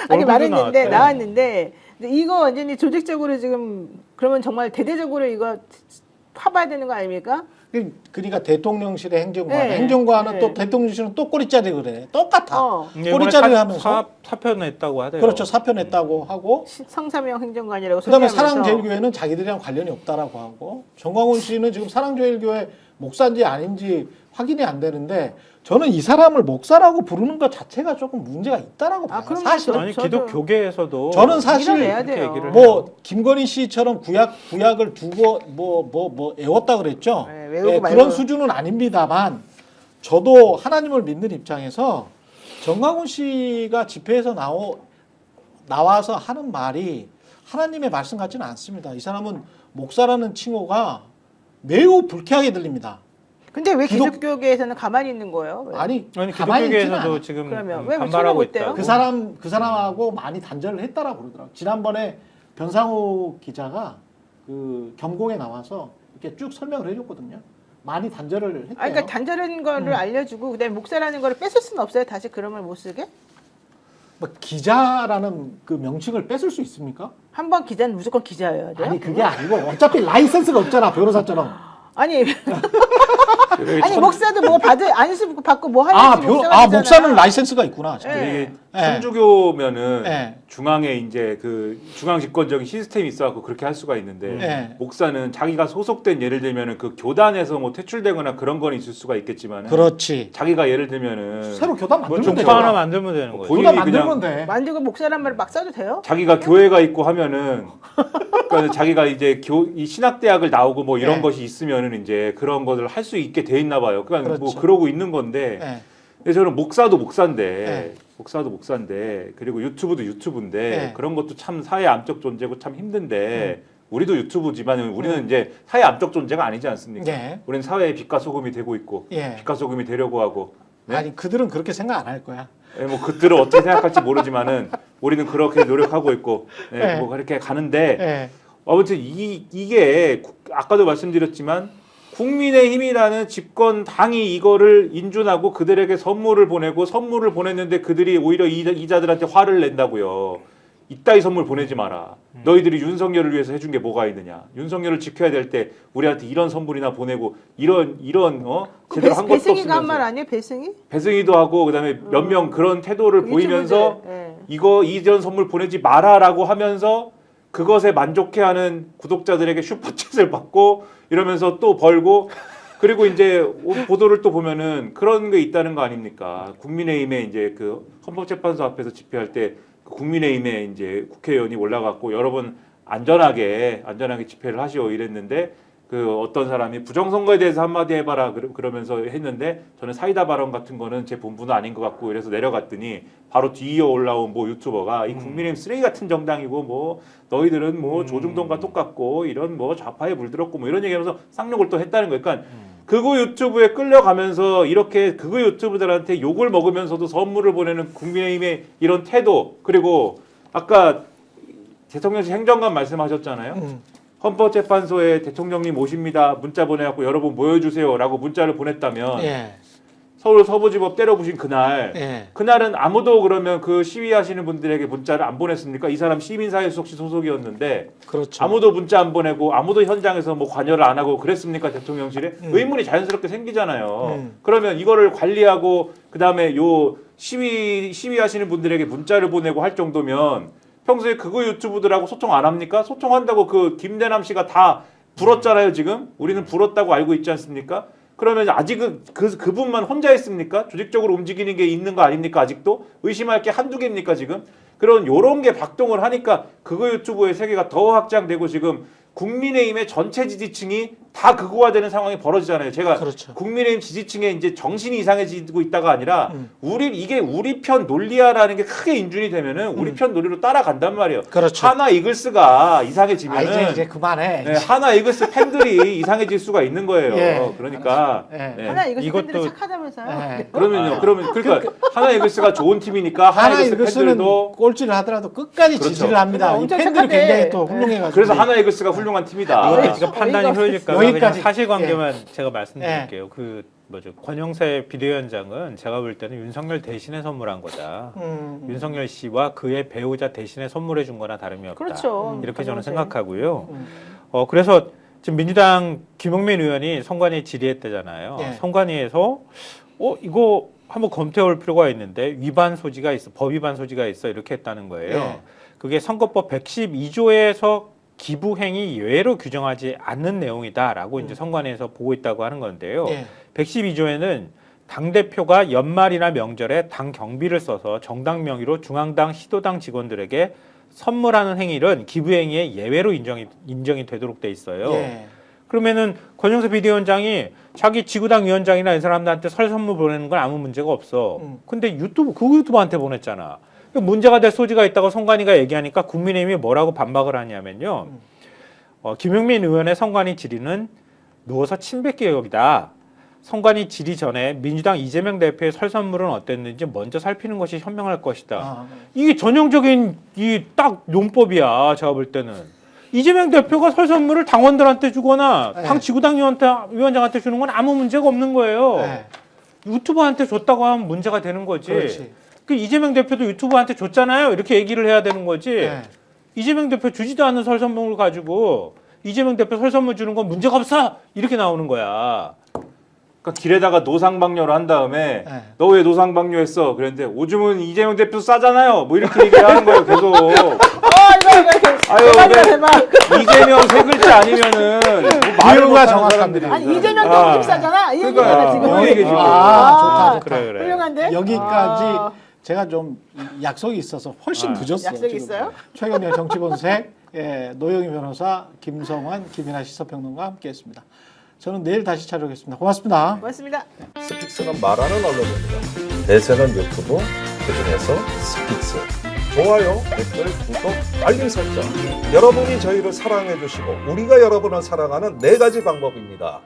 얼굴도 말했는데 나왔죠. 나왔는데 근데 이거 완전히 조직적으로 지금 그러면 정말 대대적으로 이거 파봐야 되는 거 아닙니까? 그러니까 대통령실의 행정관, 네. 행정관은 네. 또 대통령실은 또 꼬리자리 그래. 똑같아. 꼬리자리를 하면서. 사표 냈다고 하대요. 그렇죠. 사표 냈다고 하고. 성사명 행정관이라고 그다음에 소개하면서 사랑제일교회는 자기들이랑 관련이 없다라고 하고. 정광훈 씨는 지금 사랑제일교회 목사인지 아닌지 확인이 안 되는데 저는 이 사람을 목사라고 부르는 것 자체가 조금 문제가 있다라고 봐요. 그럼 사실은. 아니 저도- 기독교계에서도 저는 사실 밀어내야 이렇게 돼요. 얘기를 뭐 김건희 씨처럼 구약을 두고 뭐 애웠다 그랬죠. 네, 외우고 예, 말고. 그런 수준은 아닙니다만 저도 하나님을 믿는 입장에서 정광훈 씨가 집회에서 나와서 하는 말이 하나님의 말씀 같지는 않습니다. 이 사람은 목사라는 칭호가 매우 불쾌하게 들립니다. 근데 왜 기독- 기독교계에서는 가만히 있는 거예요? 왜? 아니 아니 가만히 있지는 기독교계에서도 않아. 지금 그러면 왜 반발하고 소리 못 있다고. 떼요? 그 사람하고 많이 단절을 했다라고 그러더라고요. 지난번에 변상우 기자가 그 겸공에 나와서 이렇게 쭉 설명을 해줬거든요. 많이 단절을 했대요. 아니, 그러니까 단절한 거를 알려주고 그다음에 목사라는 거를 뺏을 수는 없어요. 다시 그런 걸 못 쓰게? 뭐 기자라는 그 명칭을 뺏을 수 있습니까? 한 번 기자는 무조건 기자여야 돼요? 아니 그게 아니고 어차피 라이센스가 없잖아 변호사처럼. 아니 여기 아니 목사도 뭐 안수 받고 뭐 아, 하는지 목사가 되잖아. 목사는 라이센스가 있구나. 진짜. 네. 이게 네. 천주교면은 네. 중앙에 이제 그 중앙 집권적인 시스템이 있어갖고 그렇게 할 수가 있는데 네. 목사는 자기가 소속된 예를 들면은 그 교단에서 뭐 퇴출되거나 그런 건 있을 수가 있겠지만은 그렇지. 자기가 예를 들면은 새로 교단 뭐 만들면 종파 하나 되잖아. 만들면 되는 거죠. 본인이 교단 만들면 그냥 돼. 만들고 목사란 말을 막 써도 돼요? 자기가 교회가 있고 하면은 그러니까 자기가 이제 이 신학대학을 나오고 뭐 이런 네. 것이 있으면은 이제 그런 것을 할 수 있게 돼 있나 봐요. 그러니까 뭐 그렇죠. 그러고 있는 건데 네. 근데 저는 목사도 목사인데 네. 그리고 유튜브도 유튜브인데 네. 그런 것도 참 사회 암적 존재고 참 힘든데 우리도 유튜브지만 우리는 이제 사회 암적 존재가 아니지 않습니까? 네. 우리는 사회의 빛과 소금이 되고 있고 예. 빛과 소금이 되려고 하고 네? 아니 그들은 그렇게 생각 안 할 거야. 예, 뭐 그들은 어떻게 생각할지 모르지만은 우리는 그렇게 노력하고 있고 네. 뭐 그렇게 가는데 예. 아무튼 이게 아까도 말씀드렸지만 국민의힘이라는 집권 당이 이거를 인준하고 그들에게 선물을 보내고 선물을 보냈는데 그들이 오히려 이자들한테 화를 낸다고요. 이따위 선물 보내지 마라. 너희들이 윤석열을 위해서 해준 게 뭐가 있느냐. 윤석열을 지켜야 될 때 우리한테 이런 선물이나 보내고 이런 제대로 한 것도 배승희가 한 말 없으면서 아니에요? 배승희? 배승희도 하고 그다음에 몇 명 그런 태도를 그 보이면서 유튜브들, 예. 이거 이전 선물 보내지 마라라고 하면서 그것에 만족해하는 구독자들에게 슈퍼챗을 받고 이러면서 또 벌고 그리고 이제 보도를 또 보면은 그런 게 있다는 거 아닙니까? 국민의힘에 이제 그 헌법재판소 앞에서 집회할 때 국민의힘에 이제 국회의원이 올라갔고 여러분 안전하게 집회를 하시오 이랬는데 그 어떤 사람이 부정선거에 대해서 한마디 해봐라 그러면서 했는데 저는 사이다 발언 같은 거는 제 본분은 아닌 것 같고 이래서 내려갔더니 바로 뒤에 올라온 뭐 유튜버가 이 국민의힘 쓰레기 같은 정당이고 뭐 너희들은 뭐 조중동과 똑같고 이런 뭐 좌파에 물들었고 뭐 이런 얘기하면서 쌍욕을 또 했다는 거예요. 그러니까 극우 유튜브에 끌려가면서 이렇게 극우 유튜브들한테 욕을 먹으면서도 선물을 보내는 국민의힘의 이런 태도 그리고 아까 대통령실 행정관 말씀하셨잖아요. 헌법재판소에 대통령님 오십니다. 문자 보내갖고 여러분 모여주세요라고 문자를 보냈다면 예. 서울 서부지법 때려부신 그날 예. 그날은 아무도 그러면 그 시위하시는 분들에게 문자를 안 보냈습니까? 이 사람 시민사회수석실 소속이었는데 그렇죠. 아무도 문자 안 보내고 아무도 현장에서 뭐 관여를 안 하고 그랬습니까? 대통령실에 의문이 자연스럽게 생기잖아요. 그러면 이거를 관리하고 그다음에 요 시위하시는 분들에게 문자를 보내고 할 정도면 평소에 그거 유튜브들하고 소통 안 합니까? 소통한다고 그 김대남 씨가 다 불었잖아요, 지금. 우리는 불었다고 알고 있지 않습니까? 그러면 아직은 그분만 혼자 있습니까? 조직적으로 움직이는 게 있는 거 아닙니까? 아직도? 의심할 게 한두 개입니까, 지금? 요런 게 박동을 하니까 그거 유튜브의 세계가 더 확장되고 지금 국민의힘의 전체 지지층이 다 극우화되는 상황이 벌어지잖아요. 제가 그렇죠. 국민의힘 지지층에 이제 정신이 이상해지고 있다가 아니라 이게 우리 편 논리야라는 게 크게 인준이 되면은 우리 편 논리로 따라간단 말이에요. 그렇죠. 하나 이글스가 이상해지면은 이제 그만해. 네, 하나 이글스 팬들이 이상해질 수가 있는 거예요. 예. 그러니까 예. 네. 하나 이것이 이것도- 팬들이 착하다면서요? 예. 그러면요. 그러니까 하나 이글스가 좋은 팀이니까 하나 하나 이글스 이글스는 팬들도 꼴찌를 하더라도 끝까지 그렇죠. 지지를 합니다. 이 엄청 팬들이 착하대. 굉장히 또 네. 훌륭해가지고. 그래서 하나 이글스가 훌륭한 팀이다. 이것도 지금 판단이 어이가 흐려질까 봐 그냥 여기까지. 사실관계만 제가 말씀드릴게요. 그 뭐죠 권영세 비대위원장은 제가 볼 때는 윤석열 대신에 선물한 거다. 윤석열 씨와 그의 배우자 대신에 선물해 준 거나 다름이 없다. 그렇죠. 이렇게 저는 권영세. 생각하고요. 그래서 지금 민주당 김용민 의원이 선관위 질의했대잖아요. 예. 선관위에서 이거 한번 검토해 볼 필요가 있는데 위반 소지가 있어, 법 위반 소지가 있어 이렇게 했다는 거예요. 예. 그게 선거법 112조에서 기부 행위 예외로 규정하지 않는 내용이다라고 이제 선관위에서 보고 있다고 하는 건데요. 예. 112조에는 당 대표가 연말이나 명절에 당 경비를 써서 정당 명의로 중앙당, 시도당 직원들에게 선물하는 행위는 기부 행위의 예외로 인정이 되도록 돼 있어요. 예. 그러면은 권영세 비대위원장이 자기 지구당 위원장이나 이 사람들한테 설 선물 보내는 건 아무 문제가 없어. 근데 유튜브한테 보냈잖아. 문제가 될 소지가 있다고 선관위가 얘기하니까 국민의힘이 뭐라고 반박을 하냐면요. 김용민 의원의 선관위 질의는 누워서 침뱉기역이다. 선관위 질의 전에 민주당 이재명 대표의 설 선물은 어땠는지 먼저 살피는 것이 현명할 것이다. 아, 이게 전형적인 이 딱 논법이야. 제가 볼 때는. 이재명 대표가 설 선물을 당원들한테 주거나 네. 당 지구당 위원장한테 주는 건 아무 문제가 없는 거예요. 네. 유튜버한테 줬다고 하면 문제가 되는 거지. 그렇지. 그 이재명 대표도 유튜버한테 줬잖아요. 이렇게 얘기를 해야 되는 거지. 네. 이재명 대표 주지도 않는 설 선물을 가지고 이재명 대표 설 선물 주는 건 문제가 없어. 이렇게 나오는 거야. 그러니까 길에다가 노상방뇨를 한 다음에 네. 너 왜 노상방뇨했어? 그랬는데 오줌은 이재명 대표 싸잖아요. 뭐 이렇게 얘기를 하는 거예요. 계속. 아유, 대박이다 네. 대박. 이재명 세 글자 아니면은 뭐 말을 비유가 못하는 정확합니다. 사람들이. 아니 이재명도 오줌 싸잖아. 이 얘기잖아 그러니까요. 지금. 그 얘기 지금. 아, 좋다. 그래. 훌륭한데? 여기까지 아, 제가 좀 약속이 있어서 훨씬 늦었어. 약속이 지금. 있어요? 최경영 정치본색 노영희 변호사, 김성환, 김인하 시사평론가 함께했습니다. 저는 내일 다시 찾아오겠습니다. 고맙습니다. 고맙습니다. 스픽스는 말하는 언론입니다. 대세는 유튜브, 그중에서 스픽스. 좋아요, 댓글, 구독, 알림 설정. 여러분이 저희를 사랑해 주시고 우리가 여러분을 사랑하는 4가지 방법입니다.